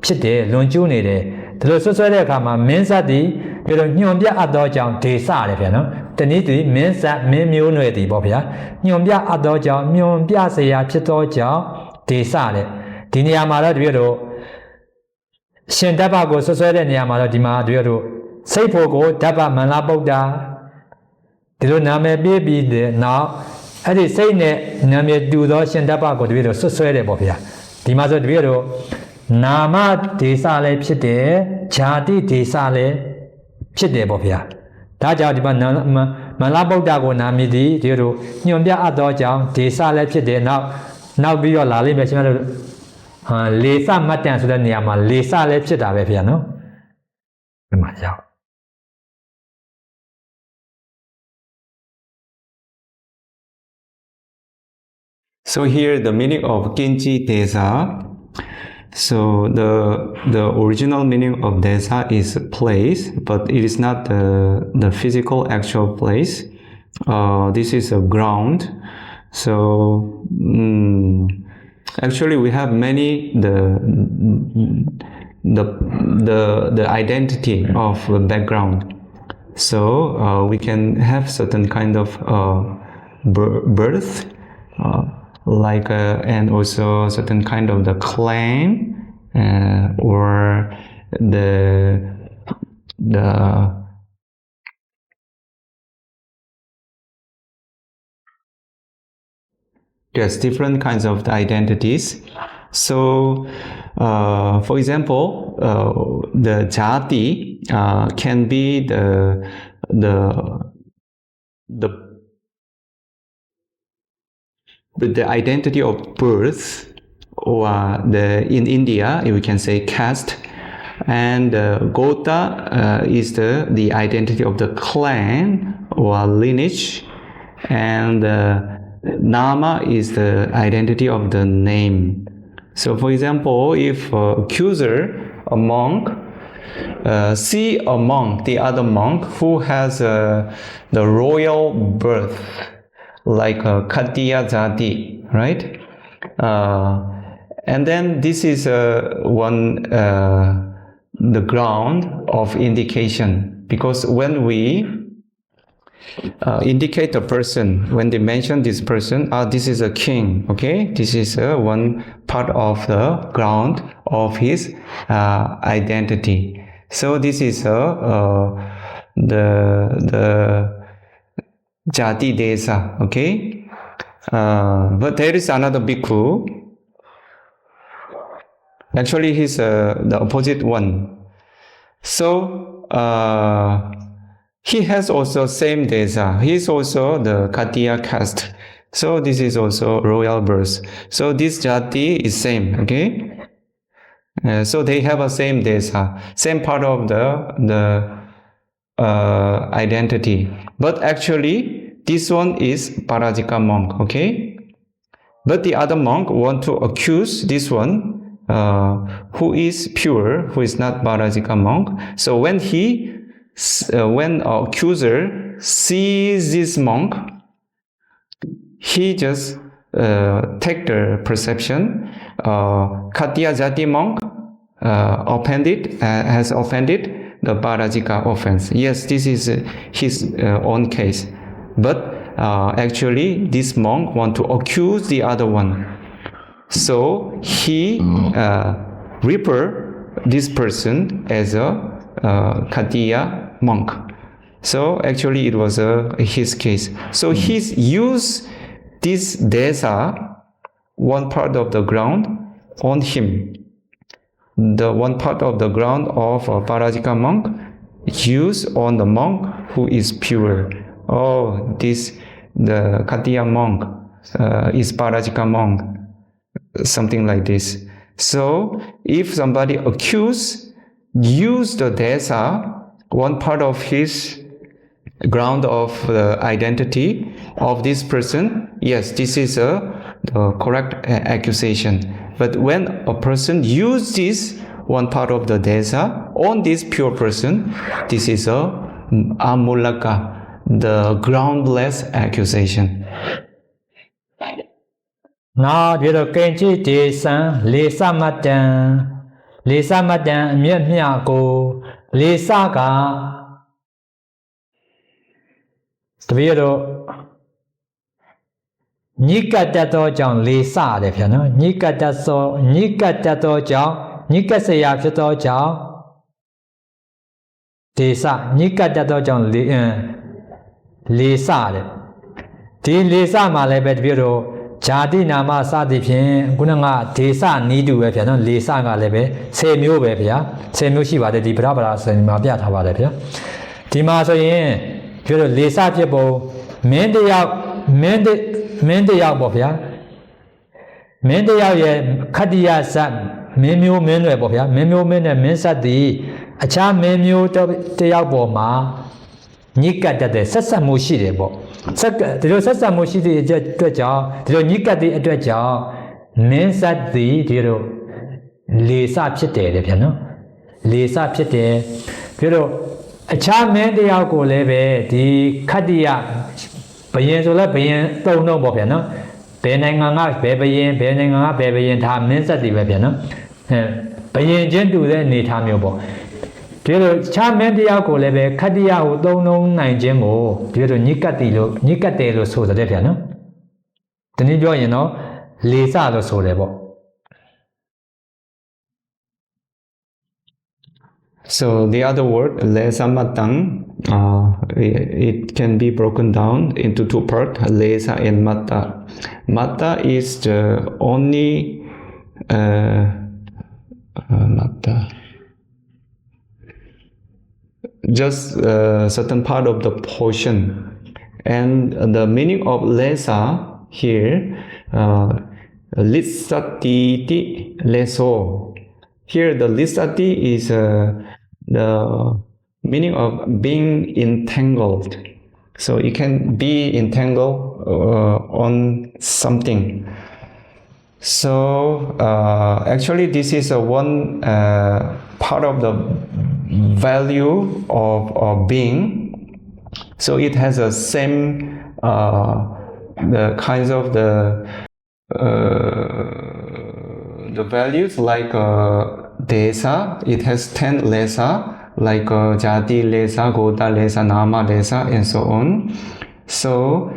Speaker 2: ဖြစ်တယ်လွန်ကျူးနေတယ်ဒါလို့ဆွဆွဲတဲ့အခါမှာမင်းဆက်သည်ပြီးတော့ညွန်ပြအပ်သောကြောင့်ဒေစတယ်ဗျာနော်တနည်းသည်မင်းဆက်မင်းမျိုးနွယ်သည်ပေါ့ဗျာညွန်ပြအပ်သောကြောင့်ညွန်ပြเสียဖြစ်သောကြောင့်ဒေစတယ်ဒီနေရာမှာတော့တပြည့်တော့ရှင်ဓမ္မကိုဆွဆွဲတဲ့နေရာမှာတော့ဒီမှာတပြည့်တော့စိတ်ဖို့ကိုဓမ္မမန္လပုဒ္ဒါဒီလိုနာမည်ပေးပြီးတဲ့နောက်အဲ့ဒီစိတ်နဲ့နာမည်တူသောရှင်ဓမ္မကိုတပြည့်တော့ဆွဆွဲတယ်ပေါ့ဗျာဒီမှာဆိုတပြည့်တော့နာမဒေသလည်းဖြစ်တယ်ဇာတိဒေသလည်းဖြစ်တယ်ပေါ့ဗျာဒါကြောင့်ဒီမှာမန္လပုဒ္ဒါကိုနာမည်သည်ဒီလိုညွန်ပြအပ်သောကြောင့်ဒေသလည်းဖြစ်တယ်နောက်ပြီးတော့လာလိမ့်မယ်ရှင်တို့လေစမတ်တန်ဆိုတဲ့နေရာမှာလေစလည်းဖြစ်တာပဲဗျာနော်ဒီမှာရောက်
Speaker 1: So here the meaning of Kinchi desa. So the original meaning of desa is place, but it is not the physical actual place. This is a ground. So actually we have many the identity of the background. So we can have certain kind of birth. And also certain kind of the clan or there's different kinds of the identities. So for example, the jati can be the identity of birth, or in India we can say caste, and Gota is the identity of the clan or lineage, and Nama is the identity of the name. So for example, if accuser, a monk, see a monk, the other monk who has the royal birth, like Khatiya Jati, right? And then this is the ground of indication, because when we indicate a person, when they mention this person, this is a king, okay? This is one part of the ground of his identity. So this is the Jati Desa, okay? But there is another bhikkhu. Actually, he's the opposite one. So he has also same Desa. He's also the Khatiya caste. So this is also royal birth. So this Jati is same, okay? So they have a same desa, same part of the identity. But actually, this one is Parajika monk, okay? But the other monk want to accuse this one, who is pure, who is not Parajika monk. So when accuser sees this monk, he just take the perception. Khattiya Jati monk has offended the Parajika offense. Yes, this is his own case. But actually, this monk want to accuse the other one. So he refer this person as a Khattiya monk. So actually, it was his case. So he used this desa, one part of the ground, on him. The one part of the ground of a Parajika monk used on the monk who is pure. Oh, the Khattiya monk is Parajika monk, something like this. So if somebody use the desa, one part of his ground of the identity of this person, yes, this is the correct accusation. But when a person uses one part of the desa on this pure person, this is a amulaka, the groundless accusation.
Speaker 2: Now, you know, Kenji Desan, Lisa Matan, Miako, Lisa Ga. Tviero Nikatato John Lisa, the piano, Nikatato John, Nikasaya Pito John, Desa, Nikatato John Lisa. The Lisa Malabet Bureau, Jadi Nama Sadipin, Gunanga, Desa Nidu, a piano, Lisa Galebe, same you, baby, same you, she was the Brabras and Mabia Tavadepia. Timaso. Pure Lisa people, Mendeya Bofia, Mendeya Khattiya San, Memu Menue Bofia, Memu Mene Mensadi, a charm Memu Teaboma, Nika de Sasamushi debo. The Sasamushi Dredja, the Nika de Dredja, Mensadi, Lisa Pite, the piano, Lisa Pite, Pure. A charm man the alco leve, the Khattiya, Bayenzola Bayen, don't know Bopiano, Benanga, Benanga, Baby, Tam Mensa di Babiano, Bayen Gentu then need Tamubo. Pure charm man the alco leve, Khattiya who don't know nine gemo, Pure Nicatelo so the piano. The Nijo, you know, Lisa lo so lebo.
Speaker 1: So the other word, lesa matang, it can be broken down into two parts, lesa and mata. Mata is the only mata, just a certain part of the portion. And the meaning of lesa here, lissati leso. Here the lissati is the meaning of being entangled. So it can be entangled on something. So actually this is one part of the value of being. So it has a same the kinds of the values like desa, it has 10 lesa, like jati lesa, gota lesa, nama lesa, and so on. So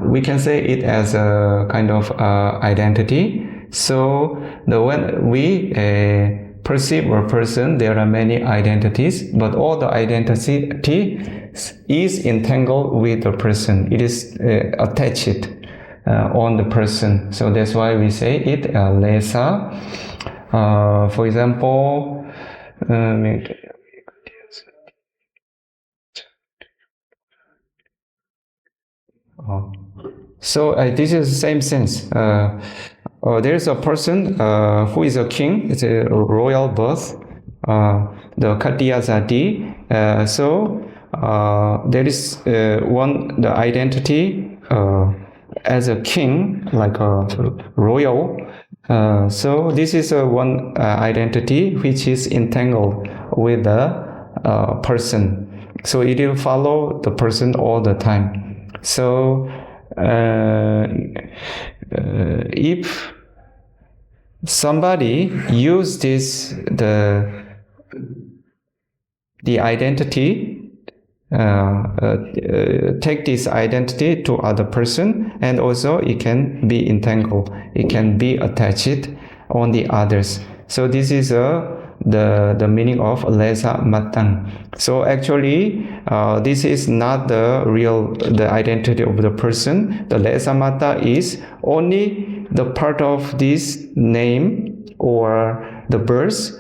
Speaker 1: we can say it as a kind of identity. So when we perceive a person, there are many identities, but all the identity is entangled with the person. It is attached on the person. So that's why we say it lesa. For example, so this is the same sense. there is a person who is a king. It's a royal birth, the Khattiya Jati. So there is the identity as a king, like a royal. So this is one identity which is entangled with the person. So it will follow the person all the time. So if somebody use the identity, take this identity to other person, and also it can be entangled, it can be attached on the others. So this is the meaning of lesa matang. So actually this is not the identity of the person. The lesa mata is only the part of this name or the birth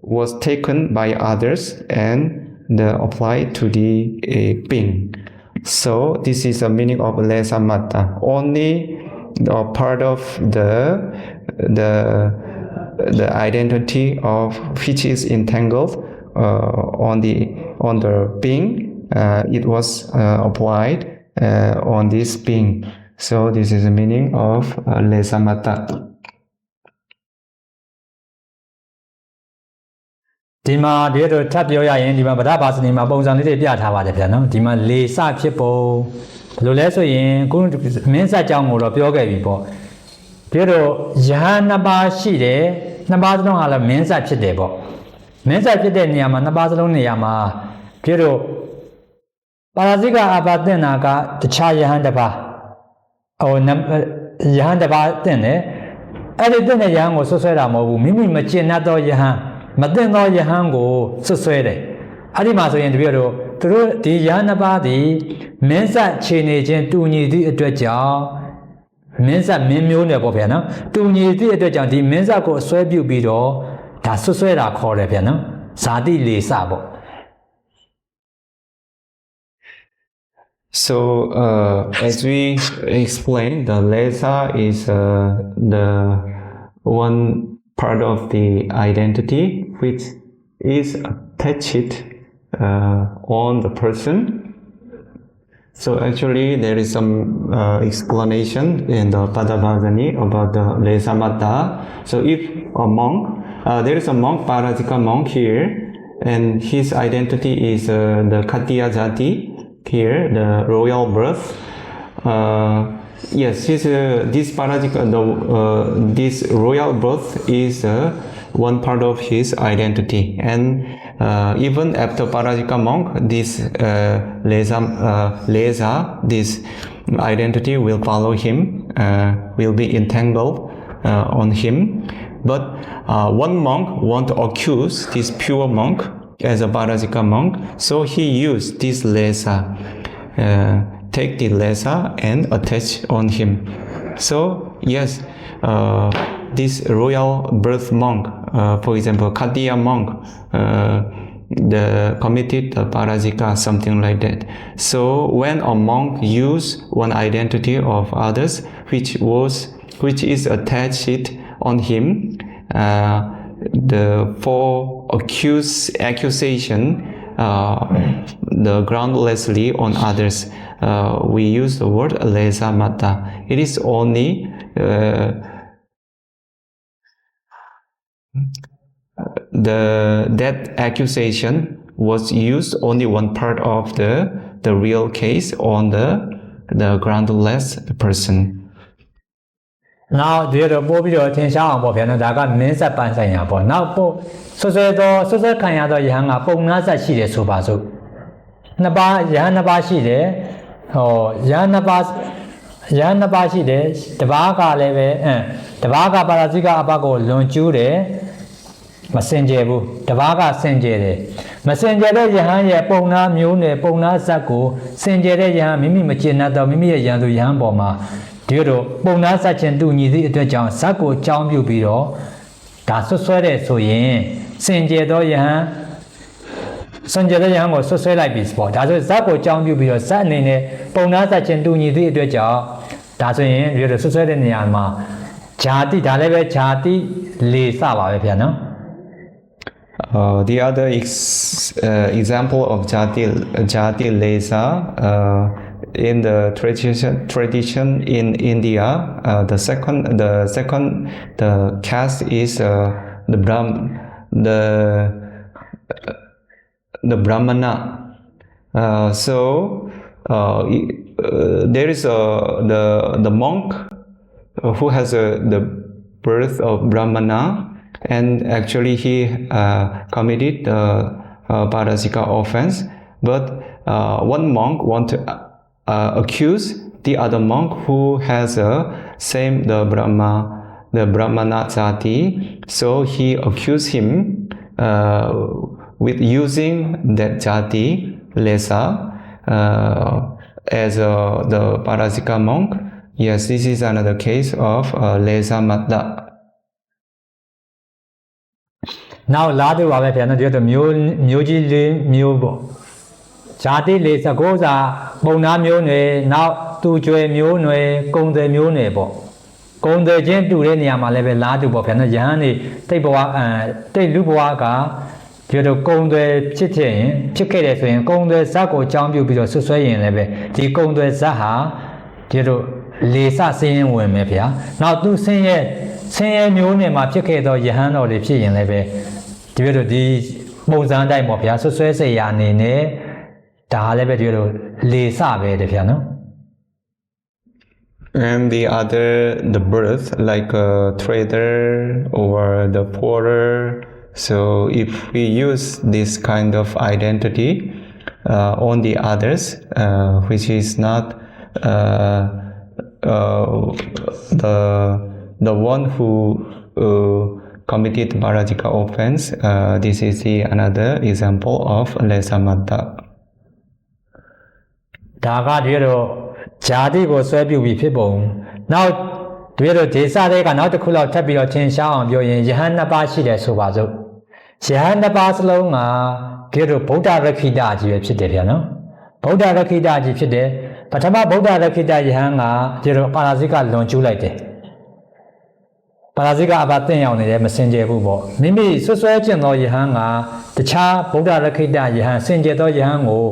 Speaker 1: was taken by others and applied to the being. So this is the meaning of lesa mata. Only the part of the identity of which is entangled on the being, it was applied on this being. So this is the meaning of lesa mata.
Speaker 2: ဒီမှာဒီတော့ထပ်ပြောရရင်ဒီမှာဗဒဘာစနေမှာပုံစံလေးတွေပြထားပါတယ်ဗျာနော်ဒီမှာလေစဖြစ်ပုံဘယ်လိုလဲဆိုရင်ခုမင်းဆက်ကြောင်းကိုတော့ပြောခဲ့ပြီပေါ့ဒီတော့ယဟန်နှစ်ပါးရှိတယ်နှစ်ပါးစလုံးဟာလည်းမင်းဆက်ဖြစ်တယ်ပေါ့မင်းဆက်ဖြစ်တဲ့နေရာမှာနှစ်ပါးစလုံးနေရာမှာဒီတော့ပါရဇိကအဘာတင်နာကတခြားယဟန်တစ်ပါးယဟန်တစ်ပါးတင်တယ်အဲ့ဒီတင်တဲ့ယဟန်ကိုဆွဆွဲတာမဟုတ်ဘူးမိမိမကျင်တတ်သောယဟန်မတင်သောယဟန်ကိုဆွဆွဲတယ်အဲ့ဒီမှာဆိုရင်တပြည့်တော့သူတို့ဒီယဟန်နှစ်ပါးဒီမင်းဆက်ခြေနေခြင်းတူညီသည့်အတွက်ကြောင့်မင်းဆက်မင်းမျိုးနယ်ပေါ့ဗျာနော်တူညီသည့်အတွက်ကြောင့်ဒီမင်းဆက်ကိုအစွဲပြုတ်ပြီးတော့ဒါဆွဆွဲတာခေါ်တယ်ဗျာနော်ဇာတိလေစပေါ့
Speaker 1: So as we explained, the lesa is the one part of the identity which is attached on the person. So actually there is some explanation in the Padavajani about the lesa mata. So if a monk, there is a monk, Parajika monk here, and his identity is the Khattiya Jati here, the royal birth. Yes, this Parajika, this royal birth is one part of his identity, and even after Parajika monk, this lesa, this identity will follow him, will be entangled on him. But one monk want to accuse this pure monk as a Parajika monk, so he used this lesa. Take the lesa and attach on him. So yes, this royal birth monk, for example, Khattiya monk, committed the Parajika, something like that. So when a monk use one identity of others, which is attached on him, for accusation, the groundlessly on others, we use the word lesa mata. It is only that accusation was used only one part of the real case on the groundless person.
Speaker 2: Now ဒီတော့ပို့ပြီးတော့ထင်ရှားအောင်ပေါ့ဗျာနော်ဒါကမင်းဆက်ပန်းဆိုင်ရာပေါ့နောက်ပို့ဆွဆွဲခံရတော့ယဟန်ကပုံနာဆက်ရှိတယ်ဆိုပါစို့နှစ်ပါးယဟန်နှစ်ပါးရှိတယ်ယဟန်နှစ်ပါးရှိတယ်တပါးကလည်းပဲတပါးကပါရဇိကအဘကိုလွန်ကျူးတယ်မစင်ကြယ်ဘူးတပါးကစင်ကြယ်တယ်မစင်ကြယ်တဲ့ယဟန်ရဲ့ပုံနာမျိုးနဲ့ပုံနာဇက်ကိုစင်ကြယ်တဲ့ယဟန်မိမိမကျင်တတ်တော့မိမိရဲ့ယဟန်သူယဟန်ပေါ်မှာဒီတော့ပုံနာဇက်ချင်းတူညီသည့်အတွက်ကြောင့်ဇက်ကိုအကြောင်းပြုပြီးတော့ဒါဆွဆွဲတဲ့ဆိုရင်စင်ကြယ်သောယဟန်စင်ကြယ်တဲ့ယဟန်ကိုဆွဆွဲလိုက်ပြီပေါ့ဒါဆိုဇက်ကိုအကြောင်းပြုပြီးတော့ဇက်အနေနဲ့ပုံနာဇက်ချင်းတူညီသည့်အတွက်ကြောင့်ဒ ဒါဆိုရင်ဒီလိုဆွဆွဲတဲ့နေရာမှာဂျာတိဒါလည်းပဲဂျာတိလေစပါပဲဗျာနော်
Speaker 1: The other example of jati lesa in the tradition in India, the caste is the Brahmana. There is the monk who has the birth of Brahmana, and actually he committed Parasika offense. But one monk want to accuse the other monk who has the Brahmana jati. So he accused him with using that jati lesa as the Parasika monk. Yes, this is another case of lesa matta.
Speaker 2: Now လာတော့ပါပဲဗျာနော်ဒီတော့မျိုးကြီးလေးမျိုးပေါ့ဇာတိလေးစကောစာပုံနာမျိုးနယ်နောက်သူကျွယ်မျိုးနယ်ကုံတယ်မျိုးနယ်ပေါ့ကုံတယ်ချင်းတူတဲ့နေရာမှာလည်းပဲလာတူပေါ့ဗျာနော်ယဟန်နေတိတ်ဘဝတိတ်လူဘဝကဒီတော့ကုံတယ်ဖြစ်ခဲ့တယ်ဆိုရင်ကုံတယ်ဇက်ကိုအကြောင်းပြုပြီးတော့ဆွဆွဲရင်လည်းပဲဒီကုံတယ်ဇက်ဟာဒီတော့လေစစင်းဝင်မယ်ဗျာနောက်သူဆင်းရဲမျိုးနယ်မှာဖြစ်ခဲ့တော့ယဟန်တော်တွေဖြစ်ရင်လည်းပဲဒီလိုဒီပုံစံအတိုင်းပေါ့ဗျာဆွဆွဲစေရအနေနဲ့ဒါလည်းပဲဒီလိုလေစပဲတဗျာနော်
Speaker 1: And the birth like a trader or the porter. So if we use this kind of identity on the others, which is not the one who committed Parajika offense, this is another example of lesa matta.
Speaker 2: ဒါကဒီတော့ဇာတိကိုဆွဲပြုပြီးဖြစ်ပုံနောက်ဒီတော့ဒေသတွေကနောက်တစ်ခုလောက်ထပ်ပြီးတော့ထင်ရှားအောင်ပြောရင်ယဟန်နှစ်ပါးရှိတယ်ဆိုပါစို့ယဟန်နှစ်ပါးစလုံးကဒီတော့ဗုဒ္ဓရခိတကြီးပဲဖြစ်တယ်ဗျာနော်ဗုဒ္ဓရခိတကြီးဖြစ်တယ်ပထမဗုဒ္ဓရခိတယဟန်ကဒီတော့ပါရာဇိကလွန်ကျူးလိုက်တယ်ပါရာဇိကအဘသိအောင်နေတယ်မစင်ကြယ်ဘူးပေါ့မိမိဆွဆွဲကျင်သောယဟန်ကတခြားဗုဒ္ဓရခိတယဟန်စင်ကြယ်သောယဟန်ကို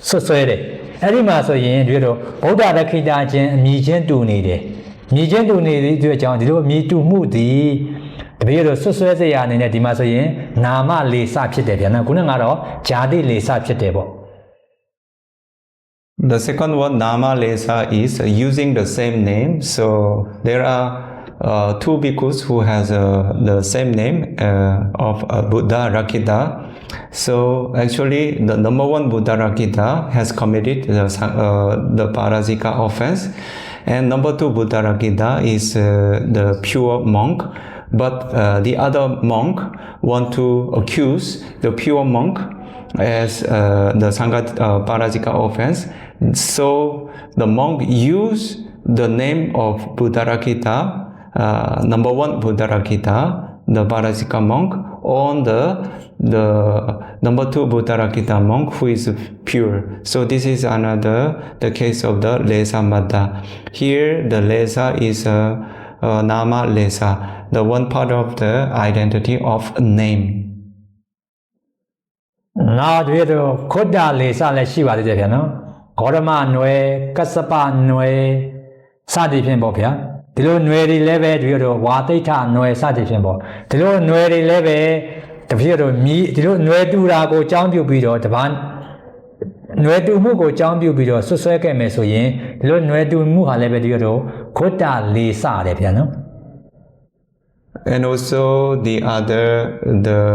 Speaker 2: ဆွဆွဲတယ်အဲ့ဒီမှာဆိုရင်ဒီတော့ဗုဒ္ဓရခိတချင်းအမြည်ချင်းတူနေတယ်မြည်ချင်းတူနေသည့်အတွက်ကြောင့်ဒီလိုအမြည်တူမှုသည်တပည့်တော်ဆွဆွဲစေရအနေနဲ့ဒီမှာဆိုရင်နာမလေစဖြစ်တယ်ဗျာနော်ခုနကတော့ဂျာတိလေစဖြစ်တယ်ပေါ့
Speaker 1: The second one, nama lesa, is using the same name. So there are two bhikkhus who has the same name of Buddha Rakkita. So actually the number one Buddha Rakkita has committed the Parajika offense, and number two Buddha Rakkita is the pure monk. But the other monk want to accuse the pure monk as the Parajika offense. So the monk used the name of Buddha Rakkita, number one Buddha Rakkita, the Parajika monk, on the number two Buddha Rakkita monk who is pure. So this is the case of the lesa matta. Here the lesa is nama lesa, the one part of the identity of name.
Speaker 2: Now we do Koda lesa le shiva deဗျာနော်ဂေါရမနွယ်ကစ္စပနွယ်စသည်ဖြင့်ပေါ့ဗျာဒီလိုနွယ်တွေလည်းပဲဒီလိုဝါတိဋ္ဌနွယ်စသည်ဖြင့်ပေါ့ဒီလိုနွယ်တွေလည်းပဲတပြည့်တော့မြည်ဒီလိုနွယ်တူတာကိုအကြောင်းပြုပြီးတော့တပန်းနွယ်တူမှုကိုအကြောင်းပြုပြီးတော့ဆွဆွဲခဲ့မယ်ဆိုရင်ဒီလိုနွယ်တူမှုဟာလည်းပဲဒီလိုခွတ်တာလေးစတယ်ဗျာနော်
Speaker 1: And also the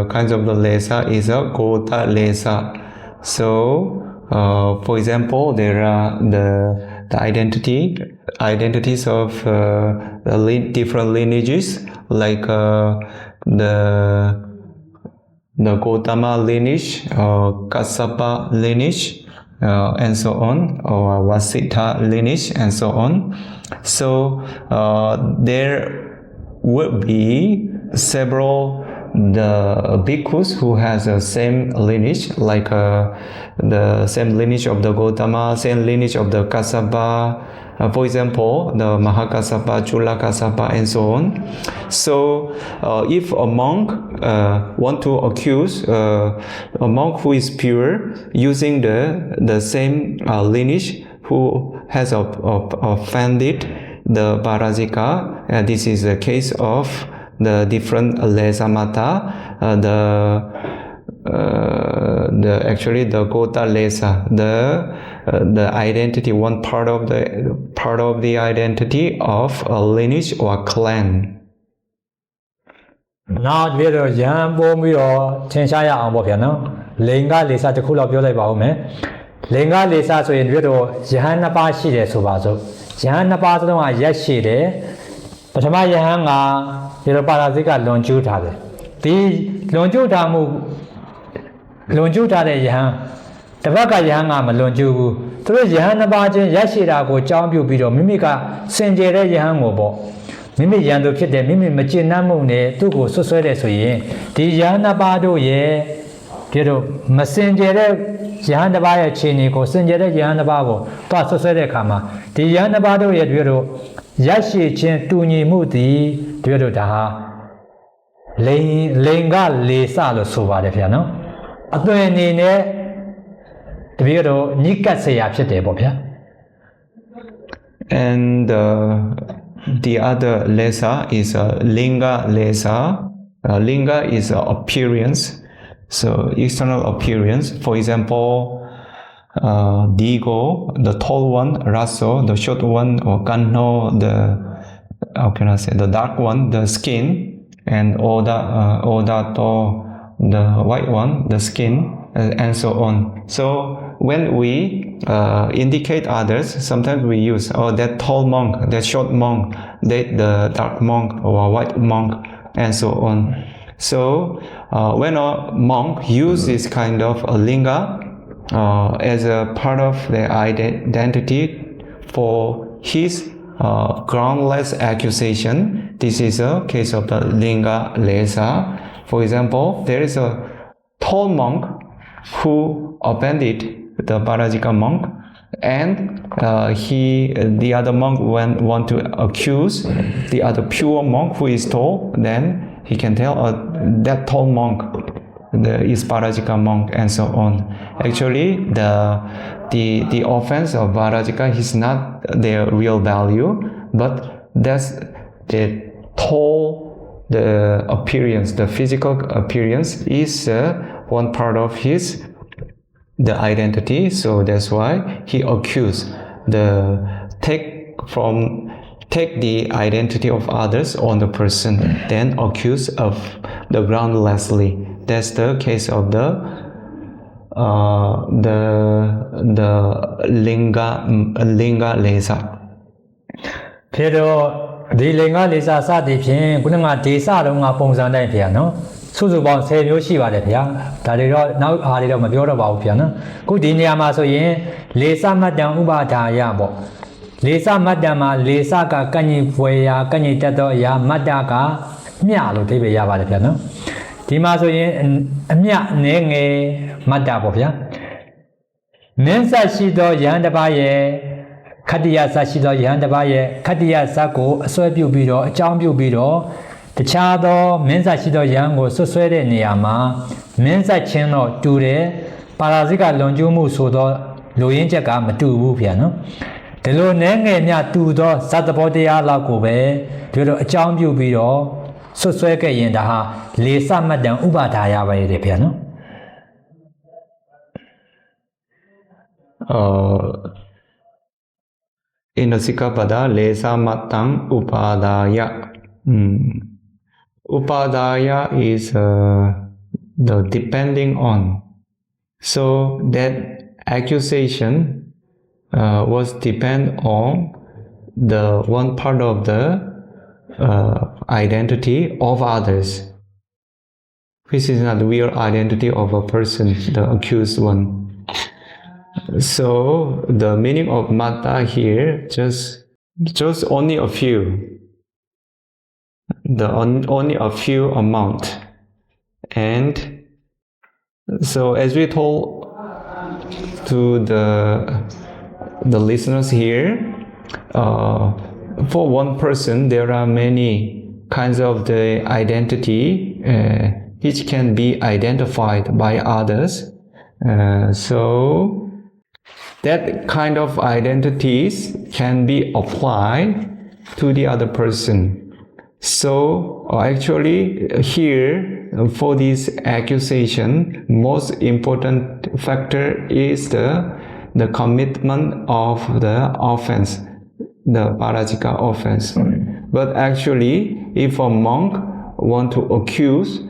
Speaker 1: kinds of the lesa is a kota lesa. So for example, there are the identities of different lineages, like the Gautama lineage, Kassapa lineage, and so on, or Vasitha lineage, and so on. So there would be several the bhikkhus who has the same lineage, like the same lineage of the Gautama, same lineage of the Kassapa, For example, the Mahakassapa, Chulakassapa, and so on. So, if a monk want to accuse a monk who is pure using the same lineage who has offended the Parajika, this is a case of the different lesamata, actually the Gota Lesa, the identity, one part of the identity of a lineage or clan.
Speaker 2: Now we are young, we are Chenshaya Ambopiano, Linga Lisa the Kula Biola Baume, Linga Lisa so in Vido, Jahana Pashi de Subazo, Jahana Pato Yashi de, but my Yahanga, Parazika Lonjuta. The Lonjuta de Yahan, Tabaka Yahanga Lonju, through Jahana Bajan, Yashira go Chambu Bido, Mimica, Senjere Yahangobo. Mimi Yando Kit, Mimi Machinamune, Tugo, Susere Soye, the Yana Bado ye, Piero, Massengere, Jahana Baya Chinico, Senjere Yana Babo, Paso Sere Kama, the Yana Bado ye, Piero, Yashi Chen Tuni Muti, Piero Daha. Lenga Lesa lo Suva de Piano. Attuene Viro Nika say Apsete Bobia.
Speaker 1: And the other Lesa is Linga Lesa. Linga is appearance, so external appearance. For example, Digo, the tall one, Raso, the short one, or Kanno, the dark one, the skin. And Odato, the white one, the skin, and so on. So when we indicate others, sometimes we use that tall monk, that short monk, the dark monk or white monk, and so on. So when a monk uses this kind of a linga as a part of their identity for his groundless accusation, this is a case of the Linga Lesa. For example, there is a tall monk who offended the Parajika monk, and the other monk want to accuse the other pure monk who is tall, then he can tell that tall monk is Parajika monk, and so on. Actually, the offense of Parajika is not their real value, but that's the appearance, the physical appearance is one part of the identity. So that's why he accused take the identity of others on the person, then accuse of the groundlessly. That's the case of the Linga Lesa.
Speaker 2: Pero the Linga Lesa Sadi, Kunanga Desa, Longa Pongzan piano, Suzuban say Yoshiva de Pia, Tadiro, now Harida Mabiora about piano, good in Yamaso Yen, Lesa Madame Ubata Yabo, Lesa Madama, Lesa Kani Puya, Kani Tato Ya, Madaka, Mialo Tibi Yava de piano. Timaso Yen, Mia Nenge Madabopia. Mensa Shido Yandabaye. Kadia Sashido Yandabaye, Kadia Sako, Sobu Biro, Chambu Biro, the Chado, Mensa Shido Yango, Soswede Niama, Mensa Cheno, Ture, Parazika Lonjumu Sodo, Loyenjaka, Matu Piano. The Lonenge Tudo, Satapotea Lakobe, Piro, Chambu Biro, Sosweke Yendaha, Lesa Madame Ubataya by the piano.
Speaker 1: In the Sikapada, Lesa Matang Upadaya. Upadaya is the depending on. So that accusation was depend on the one part of the identity of others, which is not the real identity of a person, the accused one. So the meaning of mata here just only a few, only a few amount, and so as we told to the listeners here, for one person, there are many kinds of the identity which can be identified by others. So that kind of identities can be applied to the other person. So actually here for this accusation, most important factor is the commitment of the offense, the parajika offense. But actually, if a monk want to accuse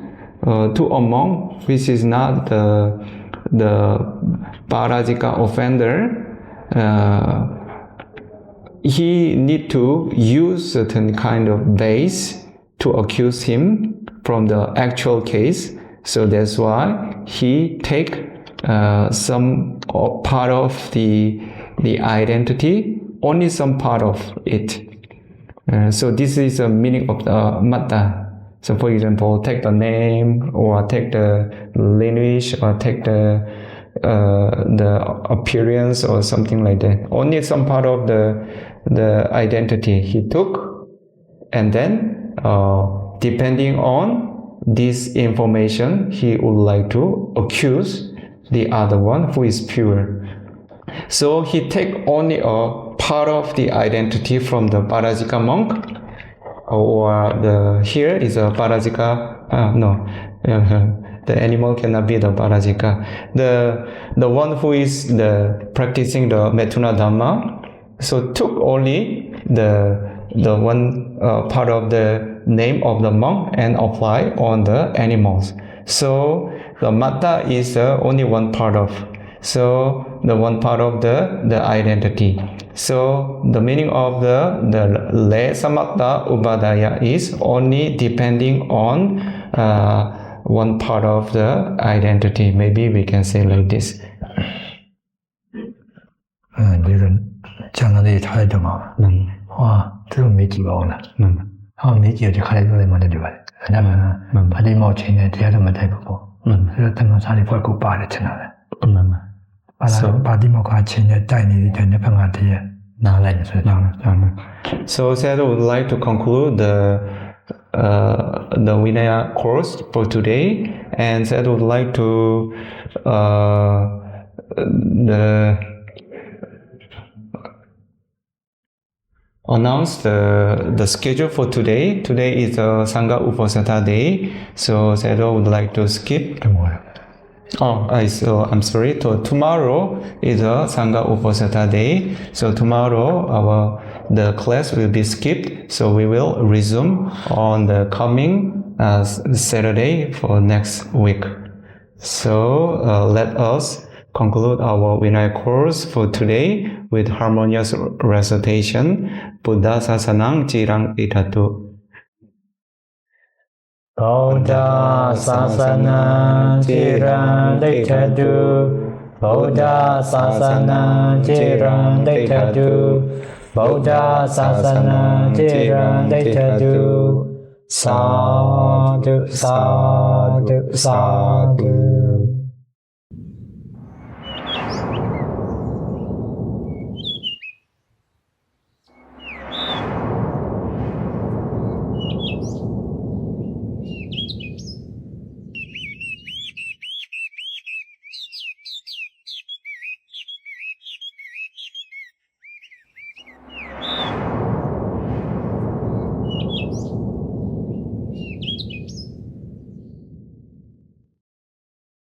Speaker 1: to a monk which is not the parajika offender, he need to use certain kind of base to accuse him from the actual case. So that's why he take some part of the identity, only some part of it. So this is the meaning of the matta. So for example, take the name, or take the lineage, or take the appearance, or something like that. Only some part of the identity he took, and then depending on this information, he would like to accuse the other one who is pure. So he take only a part of the identity from the parajika monk, or here is a parajika, the animal cannot be the parajika. The one who is practicing the Methuna Dhamma, so took only the one part of the name of the monk and apply on the animals. So the matta is only one part of, so the one part of the identity. So the meaning of the le samatta ubadaya is only depending on one part of the identity. Maybe we can say like this.
Speaker 2: 讲到这一条来着嘛，哇，这个没几包呢，好没几就开来做什么的对吧？那么，把这毛钱呢，这样么太不过，所以他们啥里不够把的钱来，把这毛块钱呢带你的那份啊这些拿来的，所以
Speaker 1: So Sayadaw would like to conclude the Vinaya-Course for today, and Sayadaw would like to announce the schedule for today. Today is a Sangha Uposatha day, so Sayadaw would like to skip tomorrow. I'm sorry. Tomorrow is a Sangha Uposatha day, so tomorrow the class will be skipped. So we will resume on the coming Saturday for next week. So let us conclude our Vinaya-Course for today with harmonious recitation. Buddha Sāsanang Cirang Idhatu.
Speaker 2: Buddha Sāsanang Cirang Idhatu. Buddha Sāsanang Cirang Idhatu. Buddha Sāsanang Cirang Idhatu. Sadhu, sadhu, sadhu.